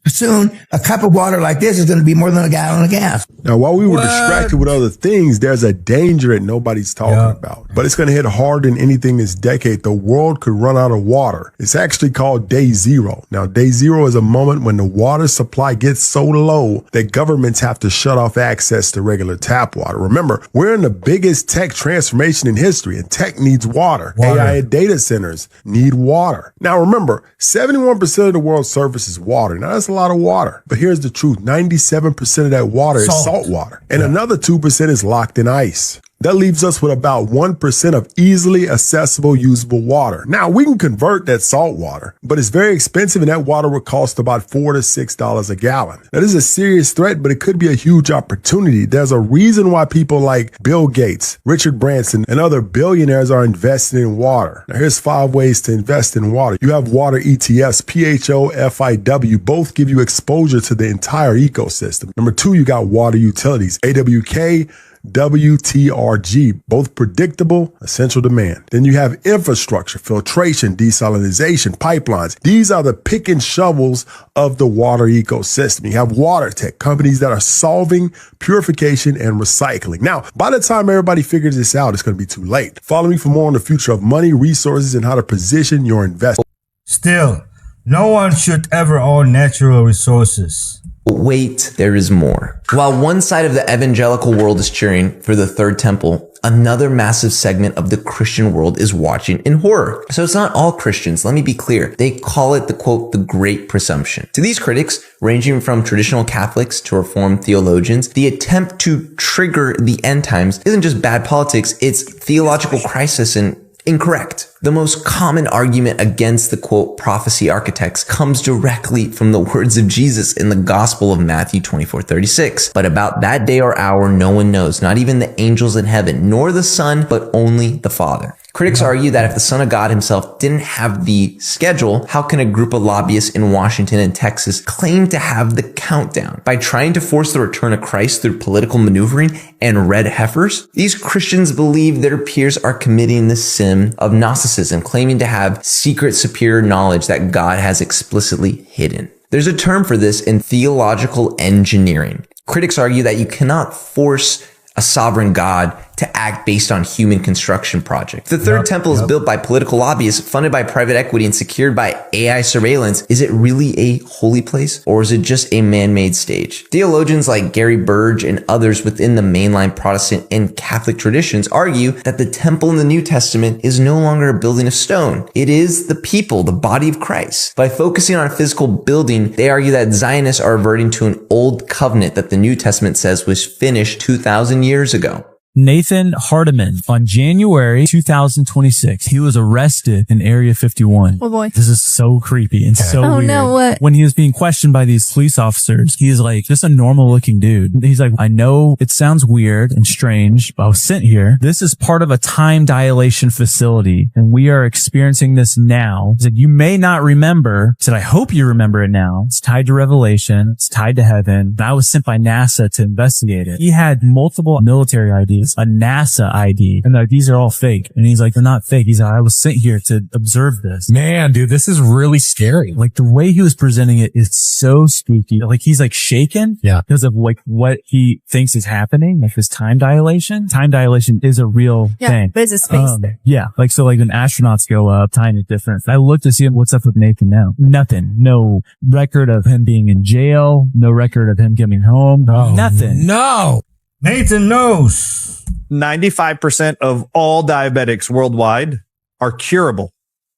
Soon, a cup of water like this is going to be more than a gallon of gas. Now, while we were distracted with other things, there's a danger that nobody's talking about. But it's going to hit harder than anything this decade. The world could run out of water. It's actually called Day Zero. Now, Day Zero is a moment when the water supply gets so low that governments have to shut off access to regular tap water. Remember, we're in the biggest tech transformation in history, and tech needs water. AI data centers need water. Now, remember, 71% of the world's surface is water. Now, that's a lot of water. But here's the truth. 97% of that water is salt water. And another 2% is locked in ice. That leaves us with about 1% of easily accessible, usable water. Now, we can convert that salt water, but it's very expensive, and that water would cost about $4 to $6 a gallon. Now, this is a serious threat, but it could be a huge opportunity. There's a reason why people like Bill Gates, Richard Branson, and other billionaires are investing in water. Now, here's 5 ways to invest in water. You have water ETFs, PHOFIW, both give you exposure to the entire ecosystem. Number 2, you got water utilities, AWK, WTRG, both predictable, essential demand. Then you have infrastructure, filtration, desalination, pipelines. These are the pick and shovels of the water ecosystem. You have water tech, companies that are solving purification and recycling. Now, by the time everybody figures this out, it's going to be too late. Follow me for more on the future of money, resources, and how to position your investment. Still, no one should ever own natural resources. Wait, there is more. While one side of the evangelical world is cheering for the third temple, another massive segment of the Christian world is watching in horror. So it's not all Christians, let me be clear. They call it the quote, the Great Presumption. To these critics, ranging from traditional Catholics to Reformed theologians, the attempt to trigger the end times isn't just bad politics, it's theological crisis and incorrect. The most common argument against the quote prophecy architects comes directly from the words of Jesus in the Gospel of Matthew 24:36. But about that day or hour, no one knows, not even the angels in heaven, nor the Son, but only the Father. Critics argue that if the Son of God himself didn't have the schedule, how can a group of lobbyists in Washington and Texas claim to have the countdown? By trying to force the return of Christ through political maneuvering and red heifers? These Christians believe their peers are committing the sin of Gnosticism, claiming to have secret superior knowledge that God has explicitly hidden. There's a term for this in theological engineering. Critics argue that you cannot force a sovereign God to act based on human construction projects. The third temple is built by political lobbyists, funded by private equity, and secured by AI surveillance. Is it really a holy place, or is it just a man-made stage? Theologians like Gary Burge and others within the mainline Protestant and Catholic traditions argue that the temple in the New Testament is no longer a building of stone. It is the people, the body of Christ. By focusing on a physical building, they argue that Zionists are reverting to an old covenant that the New Testament says was finished 2,000 years ago. Nathan Hardiman, on January 2026, he was arrested in Area 51. Oh boy. This is so creepy and so Oh weird. no, what? When he was being questioned by these police officers, he's like, just a normal looking dude. He's like, I know it sounds weird and strange, but I was sent here. This is part of a time dilation facility, and we are experiencing this now. He said, you may not remember. He said, I hope you remember it now. It's tied to Revelation. It's tied to heaven. And I was sent by NASA to investigate it. He had multiple military IDs. A NASA ID. And like, these are all fake. And he's like, they're not fake. He's like, I was sent here to observe this. Man, dude, this is really scary. Like the way he was presenting it is so spooky. Like he's like shaken. Yeah. Because of like what he thinks is happening. Like this time dilation. Time dilation is a real thing. But it's a space there. Yeah. Like, so like when astronauts go up, time is different. I looked to see what's up with Nathan now. Nothing. No record of him being in jail. No record of him coming home. Nothing. No. Nathan knows. 95% of all diabetics worldwide are curable.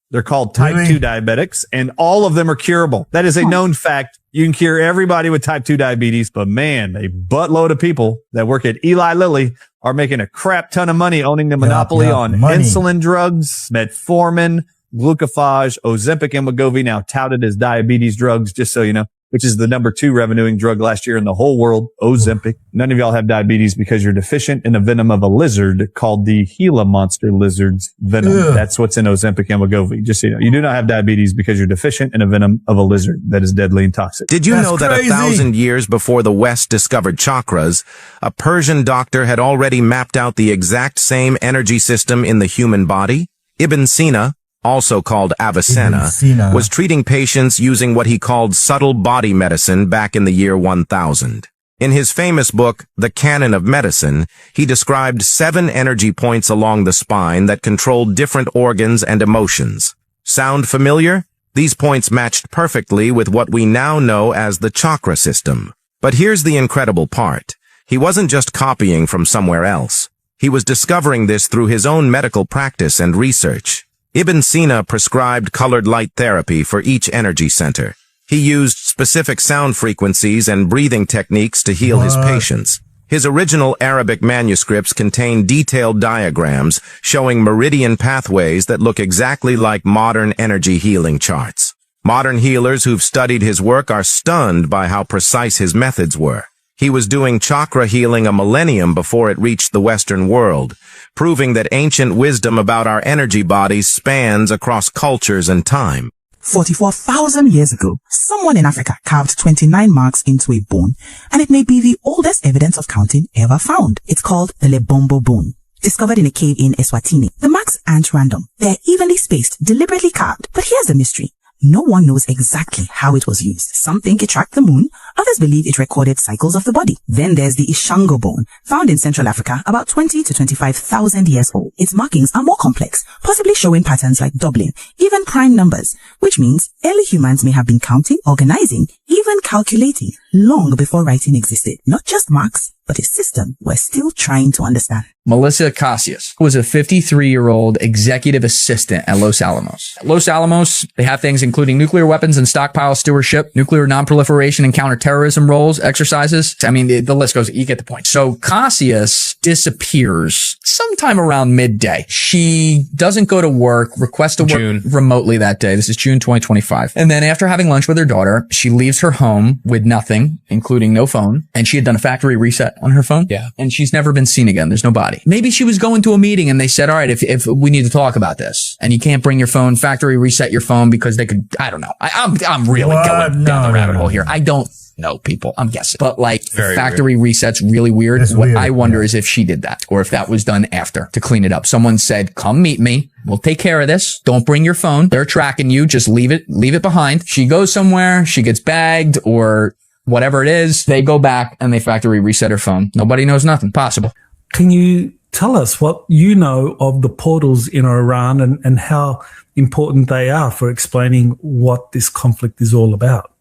They're called type 2 diabetics, and all of them are curable. That is a known fact. You can cure everybody with type 2 diabetes, but man, a buttload of people that work at Eli Lilly are making a crap ton of money owning the monopoly on insulin drugs, metformin, glucophage, Ozempic, and Wegovy, now touted as diabetes drugs, just so you know. which is the number 2 revenuing drug last year in the whole world, Ozempic. None of y'all have diabetes because you're deficient in a venom of a lizard called the Gila monster lizard's venom. Ugh. That's what's in Ozempic and Wegovy. Just so you know, you do not have diabetes because you're deficient in a venom of a lizard that is deadly and toxic. Did you That's know that crazy. 1,000 years before the West discovered chakras, a Persian doctor had already mapped out the exact same energy system in the human body? Ibn Sina, also called Avicenna, was treating patients using what he called subtle body medicine back in the year 1000. In his famous book, The Canon of Medicine, he described 7 energy points along the spine that controlled different organs and emotions. Sound familiar? These points matched perfectly with what we now know as the chakra system. But here's the incredible part. He wasn't just copying from somewhere else. He was discovering this through his own medical practice and research. Ibn Sina prescribed colored light therapy for each energy center. He used specific sound frequencies and breathing techniques to heal his patients. His original Arabic manuscripts contain detailed diagrams showing meridian pathways that look exactly like modern energy healing charts. Modern healers who've studied his work are stunned by how precise his methods were. He was doing chakra healing a millennium before it reached the Western world, proving that ancient wisdom about our energy bodies spans across cultures and time. 44,000 years ago, someone in Africa carved 29 marks into a bone, and it may be the oldest evidence of counting ever found. It's called the Lebombo bone, discovered in a cave in Eswatini. The marks aren't random. They're evenly spaced, deliberately carved. But here's the mystery. No one knows exactly how it was used. Some think it tracked the moon, others believe it recorded cycles of the body. Then there's the Ishango bone, found in Central Africa, about 20 to 25,000 years old. Its markings are more complex, possibly showing patterns like doubling, even prime numbers, which means early humans may have been counting, organizing, even calculating long before writing existed. Not just marks, but a system we're still trying to understand. Melissa Casillas was a 53-year-old executive assistant at Los Alamos. At Los Alamos, they have things including nuclear weapons and stockpile stewardship, nuclear nonproliferation and counterterrorism roles, exercises. I mean, the list goes, you get the point. So Casillas disappears sometime around midday. She doesn't go to work, requests to work remotely that day. This is June 2025. And then after having lunch with her daughter, she leaves her home with nothing, including no phone. And she had done a factory reset on her phone. Yeah. And she's never been seen again. There's no body. Maybe she was going to a meeting and they said, all right, if we need to talk about this and you can't bring your phone, factory reset your phone because they could, I don't know. I'm really going down the rabbit hole here. I don't know, people. I'm guessing. But like factory reset's really weird. It's what weird, I wonder is if she did that or if that was done after to clean it up. Someone said, come meet me. We'll take care of this. Don't bring your phone. They're tracking you. Just leave it behind. She goes somewhere. She gets bagged or whatever it is. They go back and they factory reset her phone. Nobody knows nothing. Possible. Can you tell us what you know of the portals in Iran and how important they are for explaining what this conflict is all about?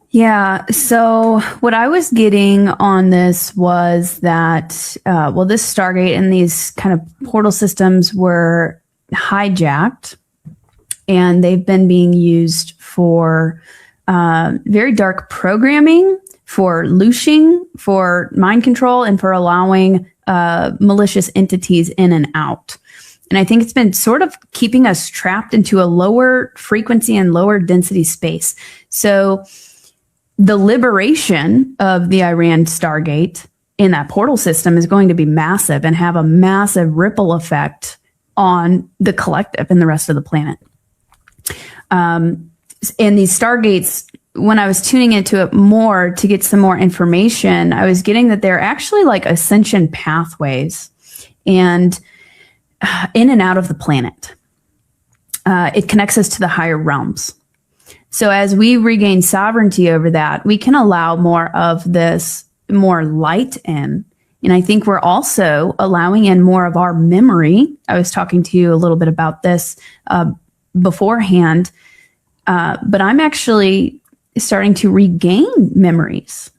Yeah. So what I was getting on this was that, this Stargate and these kind of portal systems were hijacked and they've been being used for very dark programming, for looshing, for mind control, and for allowing malicious entities in and out. And I think it's been sort of keeping us trapped into a lower frequency and lower density space. So the liberation of the Iran Stargate in that portal system is going to be massive and have a massive ripple effect on the collective and the rest of the planet. And these Stargates, when I was tuning into it more to get some more information, I was getting that they're actually like ascension pathways and in and out of the planet. It connects us to the higher realms. So as we regain sovereignty over that, we can allow more of this, more light in. And I think we're also allowing in more of our memory. I was talking to you a little bit about this beforehand, but I'm actually starting to regain memories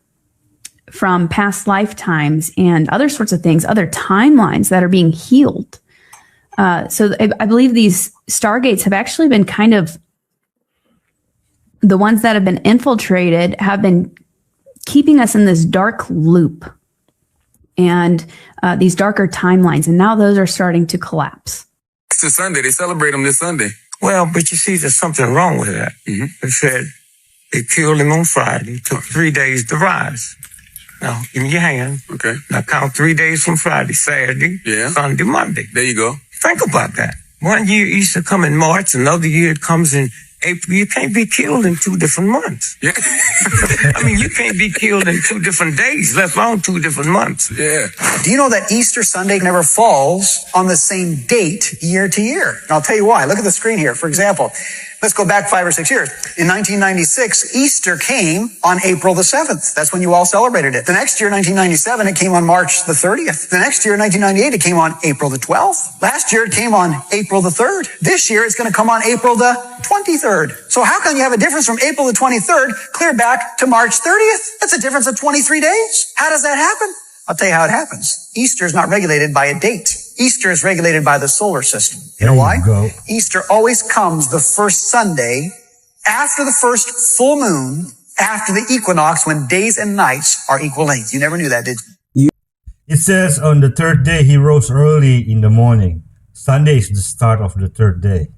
from past lifetimes and other sorts of things, other timelines that are being healed. So I believe these Stargates have actually been kind of, the ones that have been infiltrated have been keeping us in this dark loop and these darker timelines. And now those are starting to collapse. It's this Sunday. They celebrate them this Sunday. Well, but you see, there's something wrong with that. Mm-hmm. They said They killed him on Friday. It took 3 days to rise. Now, give me your hand. Okay. Now count 3 days from Friday, Saturday, Sunday, Monday. There you go. Think about that. One year Easter come in March, another year it comes in April. You can't be killed in 2 different months. Yeah. I mean, you can't be killed in 2 different days, let alone 2 different months. Yeah. Do you know that Easter Sunday never falls on the same date year to year? And I'll tell you why. Look at the screen here. For example, let's go back 5 or 6 years. In 1996, Easter came on April the 7th. That's when you all celebrated it. The next year, 1997, it came on March the 30th. The next year, 1998, it came on April the 12th. Last year, it came on April the 3rd. This year, it's going to come on April the 23rd. So how can you have a difference from April the 23rd clear back to March 30th? That's a difference of 23 days. How does that happen? I'll tell you how it happens. Easter is not regulated by a date. Easter is regulated by the solar system. You know why? Easter always comes the first Sunday after the first full moon, after the equinox, when days and nights are equal length. You never knew that, did you? It says on the third day he rose early in the morning. Sunday is the start of the third day.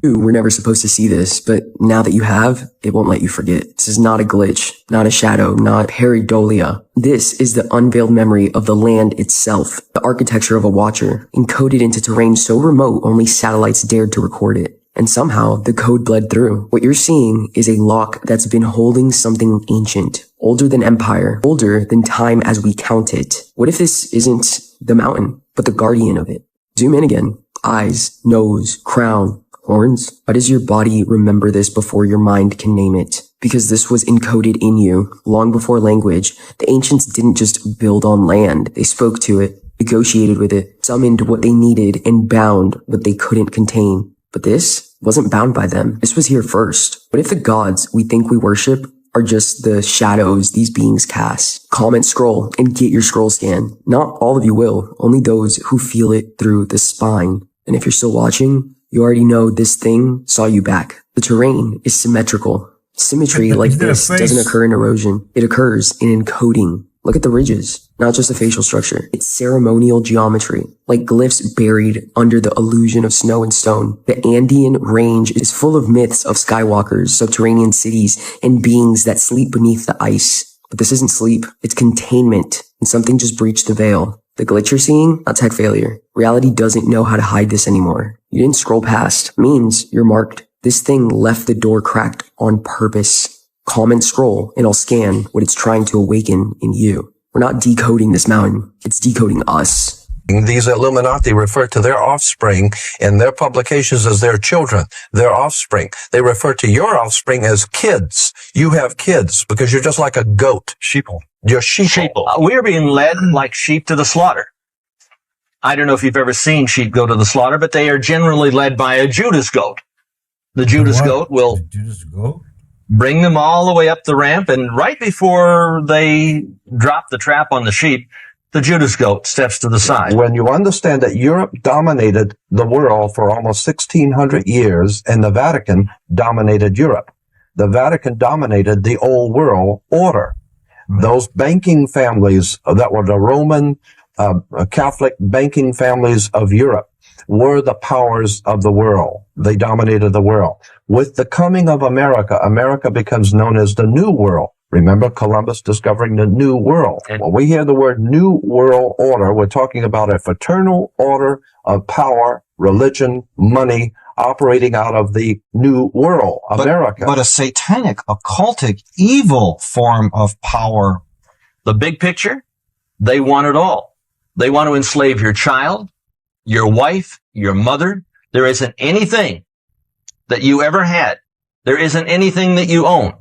You were never supposed to see this, but now that you have, it won't let you forget. This is not a glitch, not a shadow, not pareidolia. This is the unveiled memory of the land itself, the architecture of a watcher, encoded into terrain so remote only satellites dared to record it. And somehow the code bled through. What you're seeing is a lock that's been holding something ancient, older than empire, older than time as we count it. What if this isn't the mountain, but the guardian of it? Zoom in again. Eyes, nose, crown, horns. Why does your body remember this before your mind can name it? Because this was encoded in you long before language. The ancients didn't just build on land. They spoke to it, negotiated with it, summoned what they needed, and bound what they couldn't contain. But this wasn't bound by them. This was here first. What if the gods we think we worship are just the shadows these beings cast? Comment, scroll, and get your scroll scan. Not all of you will, only those who feel it through the spine. And if you're still watching, you already know this thing saw you back. The terrain is symmetrical. Symmetry like this doesn't occur in erosion. It occurs in encoding. Look at the ridges, not just the facial structure. It's ceremonial geometry, like glyphs buried under the illusion of snow and stone. The Andean range is full of myths of skywalkers, subterranean cities, and beings that sleep beneath the ice. But this isn't sleep, it's containment, and something just breached the veil. The glitch you're seeing, not tech failure. Reality doesn't know how to hide this anymore. You didn't scroll past. Means you're marked. This thing left the door cracked on purpose. Comment, scroll, and I'll scan what it's trying to awaken in you. We're not decoding this mountain. It's decoding us. These Illuminati refer to their offspring in their publications as their children, their offspring. They refer to your offspring as kids. You have kids because you're just like a goat. Sheeple. You're sheeple. We're being led like sheep to the slaughter. I don't know if you've ever seen sheep go to the slaughter, but they are generally led by a Judas goat. The Judas goat will bring them all the way up the ramp, and right before they drop the trap on the sheep, the Judas goat steps to the side. When you understand that Europe dominated the world for almost 1,600 years, and the Vatican dominated Europe. The Vatican dominated the old world order. Those banking families that were the Roman Catholic banking families of Europe were the powers of the world. They dominated the world. With the coming of America, America becomes known as the New World. Remember Columbus discovering the New World. When we hear the word New World Order, we're talking about a fraternal order of power, religion, money, operating out of the New World, America. But a satanic, occultic, evil form of power. The big picture, they want it all. They want to enslave your child, your wife, your mother. There isn't anything that you ever had. There isn't anything that you own.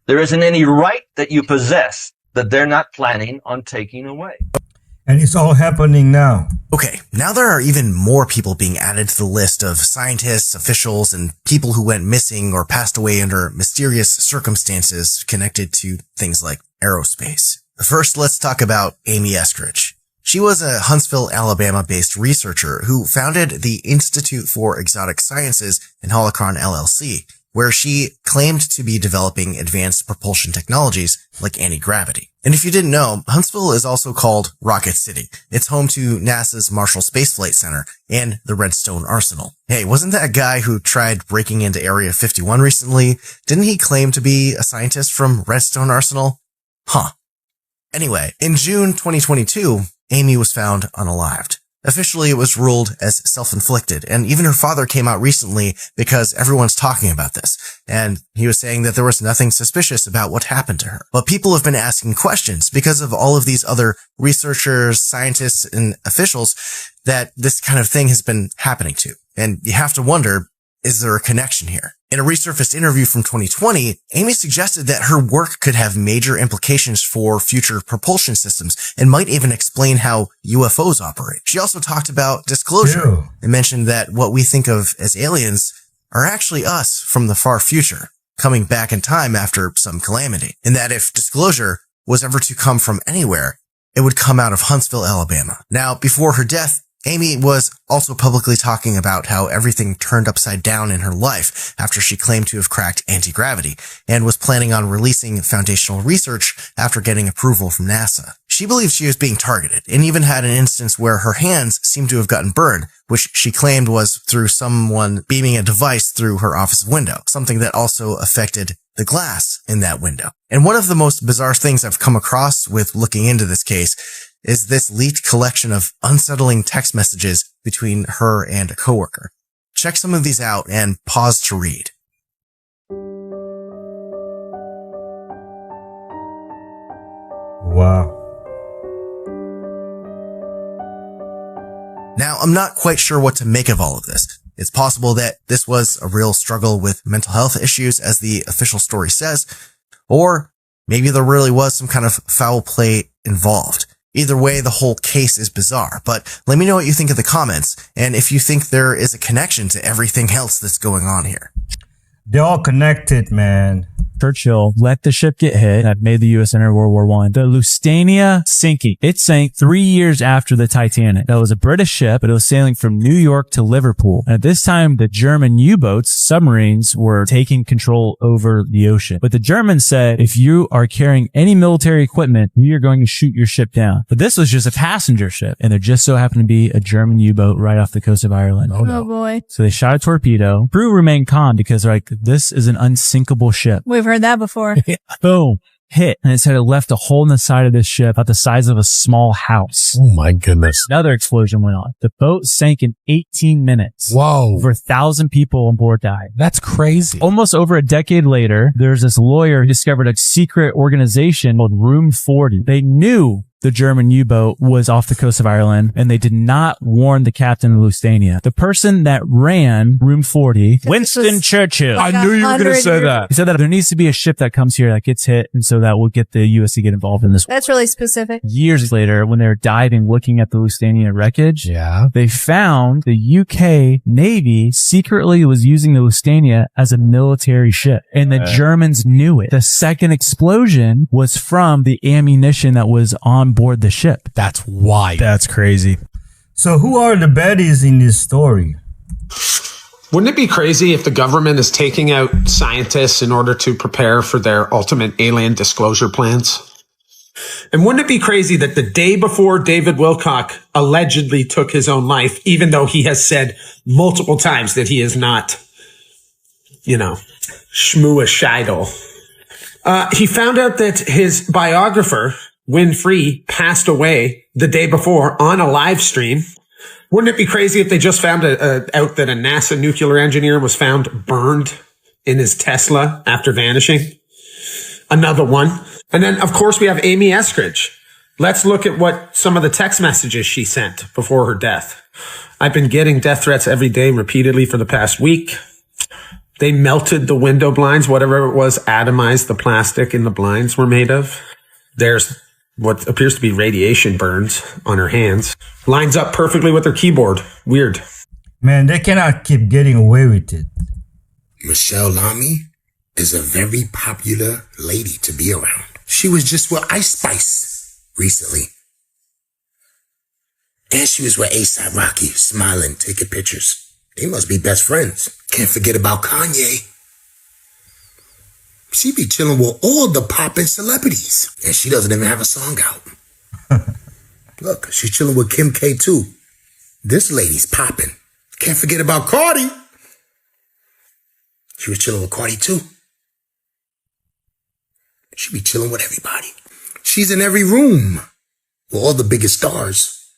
There isn't any right that you possess that they're not planning on taking away. And it's all happening now. Okay, now there are even more people being added to the list of scientists, officials, and people who went missing or passed away under mysterious circumstances connected to things like aerospace. First, let's talk about Amy Eskridge. She was a Huntsville, Alabama-based researcher who founded the Institute for Exotic Sciences and Holocron LLC. where she claimed to be developing advanced propulsion technologies like anti-gravity. And if you didn't know, Huntsville is also called Rocket City. It's home to NASA's Marshall Space Flight Center and the Redstone Arsenal. Hey, wasn't that guy who tried breaking into Area 51 recently? Didn't he claim to be a scientist from Redstone Arsenal? Huh. Anyway, in June 2022, Amy was found unalived. Officially, it was ruled as self-inflicted, and even her father came out recently because everyone's talking about this, and he was saying that there was nothing suspicious about what happened to her. But people have been asking questions because of all of these other researchers, scientists, and officials that this kind of thing has been happening to. And you have to wonder, is there a connection here? In a resurfaced interview from 2020, Amy suggested that her work could have major implications for future propulsion systems and might even explain how UFOs operate. She also talked about disclosure and mentioned that what we think of as aliens are actually us from the far future, coming back in time after some calamity. And that if disclosure was ever to come from anywhere, it would come out of Huntsville, Alabama. Now, before her death, Amy was also publicly talking about how everything turned upside down in her life after she claimed to have cracked anti-gravity and was planning on releasing foundational research after getting approval from NASA. She believed she was being targeted and even had an instance where her hands seemed to have gotten burned, which she claimed was through someone beaming a device through her office window, something that also affected the glass in that window. And one of the most bizarre things I've come across with looking into this case is this leaked collection of unsettling text messages between her and a coworker. Check some of these out and pause to read. Wow. Now, I'm not quite sure what to make of all of this. It's possible that this was a real struggle with mental health issues, as the official story says, or maybe there really was some kind of foul play involved. Either way, the whole case is bizarre, but let me know what you think in the comments, and if you think there is a connection to everything else that's going on here. They're all connected, man. Churchill let the ship get hit that made the U.S. enter World War I. The Lusitania sinking. It sank 3 years after the Titanic. That was a British ship, but it was sailing from New York to Liverpool. And at this time, the German U-boats, submarines, were taking control over the ocean. But the Germans said, if you are carrying any military equipment, we are going to shoot your ship down. But this was just a passenger ship, and there just so happened to be a German U-boat right off the coast of Ireland. Oh boy. So they shot a torpedo. Crew remained calm because they're like, this is an unsinkable ship. We've heard that before. Boom. Hit. And it said it left a hole in the side of this ship about the size of a small house. Oh my goodness. Another explosion went on. The boat sank in 18 minutes. Whoa. Over 1,000 people on board died. That's crazy. Almost over a decade later, there's this lawyer who discovered a secret organization called Room 40. They knew the German U-boat was off the coast of Ireland, and they did not warn the captain of Lusitania. The person that ran Room 40, Winston Churchill. I knew you were going to say that. He said that there needs to be a ship that comes here that gets hit, and so that will get the U.S. to get involved in this. That's really specific. Years later, when they were diving, looking at the Lusitania wreckage, they found the UK Navy secretly was using the Lusitania as a military ship, and the Germans knew it. The second explosion was from the ammunition that was on board the ship. That's wild. That's crazy. So who are the baddies in this story? Wouldn't it be crazy if the government is taking out scientists in order to prepare for their ultimate alien disclosure plans? And wouldn't it be crazy that the day before David Wilcock allegedly took his own life, even though he has said multiple times that he is not, Shmua Scheidel, he found out that his biographer, Winfrey, passed away the day before on a live stream. Wouldn't it be crazy if they just found out that a NASA nuclear engineer was found burned in his Tesla after vanishing? Another one. And then, of course, we have Amy Eskridge. Let's look at what some of the text messages she sent before her death. I've been getting death threats every day repeatedly for the past week. They melted the window blinds, whatever it was, atomized the plastic in the blinds were made of. There's what appears to be radiation burns on her hands. Lines up perfectly with her keyboard. Weird. Man, they cannot keep getting away with it. Michelle Lamy is a very popular lady to be around. She was just with Ice Spice recently. And she was with A$AP Rocky, smiling, taking pictures. They must be best friends. Can't forget about Kanye. She be chilling with all the poppin' celebrities. And she doesn't even have a song out. Look, she's chilling with Kim K too. This lady's popping. Can't forget about Cardi. She was chilling with Cardi too. She be chilling with everybody. She's in every room with all the biggest stars.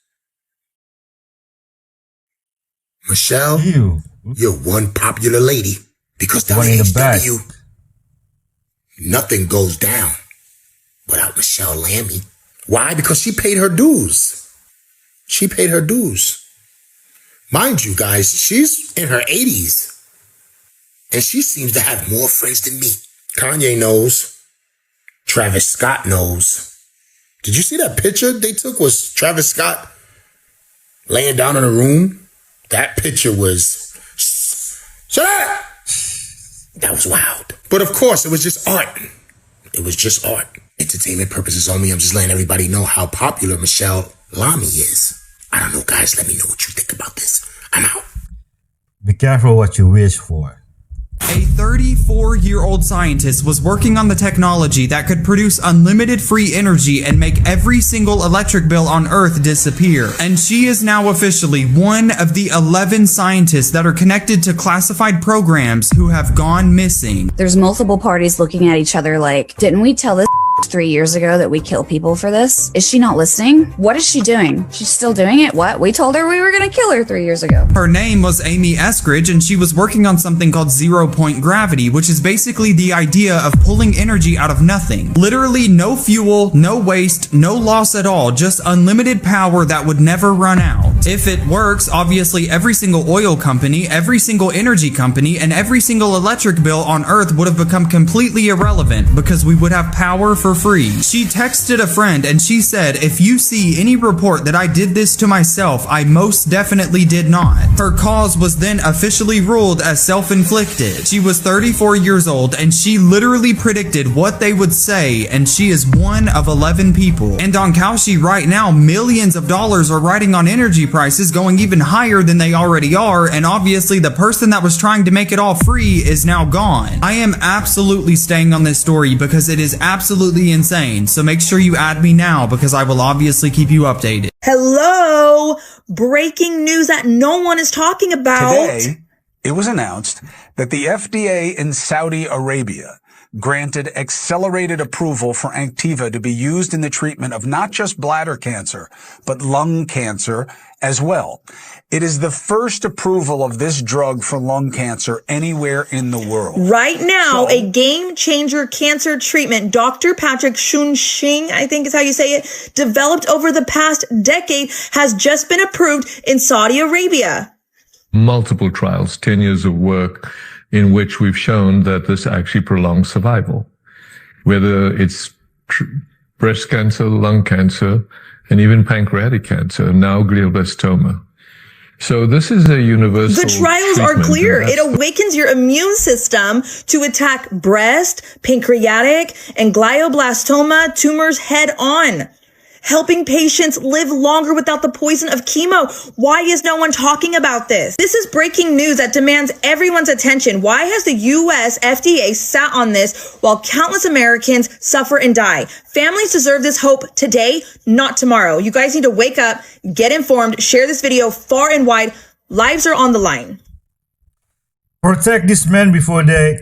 Michelle, you're one popular lady. Because down in HW, nothing goes down without Michelle Lammy. Why? Because she paid her dues. She paid her dues. Mind you, guys, she's in her 80s. And she seems to have more friends than me. Kanye knows. Travis Scott knows. Did you see that picture they took? Was Travis Scott laying down in a room? That picture was... Shut up! That was wild. But of course, it was just art. It was just art. Entertainment purposes only. I'm just letting everybody know how popular Michelle Lammy is. I don't know, guys. Let me know what you think about this. I'm out. Be careful what you wish for. A 34-year-old scientist was working on the technology that could produce unlimited free energy and make every single electric bill on Earth disappear. And she is now officially one of the 11 scientists that are connected to classified programs who have gone missing. There's multiple parties looking at each other like, didn't we tell this 3 years ago that we kill people for this? Is she not listening? What is she doing? She's still doing it? What? We told her we were going to kill her 3 years ago. Her name was Amy Eskridge, and she was working on something called zero-point gravity, which is basically the idea of pulling energy out of nothing. Literally no fuel, no waste, no loss at all, just unlimited power that would never run out. If it works, obviously every single oil company, every single energy company, and every single electric bill on Earth would have become completely irrelevant because we would have power for free. She texted a friend and she said, if you see any report that I did this to myself, I most definitely did not. Her cause was then officially ruled as self-inflicted. She was 34 years old and she literally predicted what they would say, and she is one of 11 people. And on Kalshi right now, millions of dollars are riding on energy prices going even higher than they already are, and obviously the person that was trying to make it all free is now gone. I am absolutely staying on this story because it is absolutely insane, so make sure you add me now because I will obviously keep you updated. Hello! Breaking news that no one is talking about. Today, it was announced that the FDA in Saudi Arabia granted accelerated approval for Activa to be used in the treatment of not just bladder cancer, but lung cancer as well. It is the first approval of this drug for lung cancer anywhere in the world. Right now, a game-changer cancer treatment, Dr. Patrick Shunxing, I think is how you say it, developed over the past decade, has just been approved in Saudi Arabia. Multiple trials, 10 years of work, in which we've shown that this actually prolongs survival, whether it's breast cancer, lung cancer, and even pancreatic cancer, now glioblastoma. So this is a universal The trials are clear. It awakens your immune system to attack breast, pancreatic, and glioblastoma tumors head on, helping patients live longer without the poison of chemo. Why is no one talking about this? This is breaking news that demands everyone's attention. Why has the US FDA sat on this while countless Americans suffer and die? Families deserve this hope today, not tomorrow. You guys need to wake up, get informed, share this video far and wide. Lives are on the line. Protect these men before they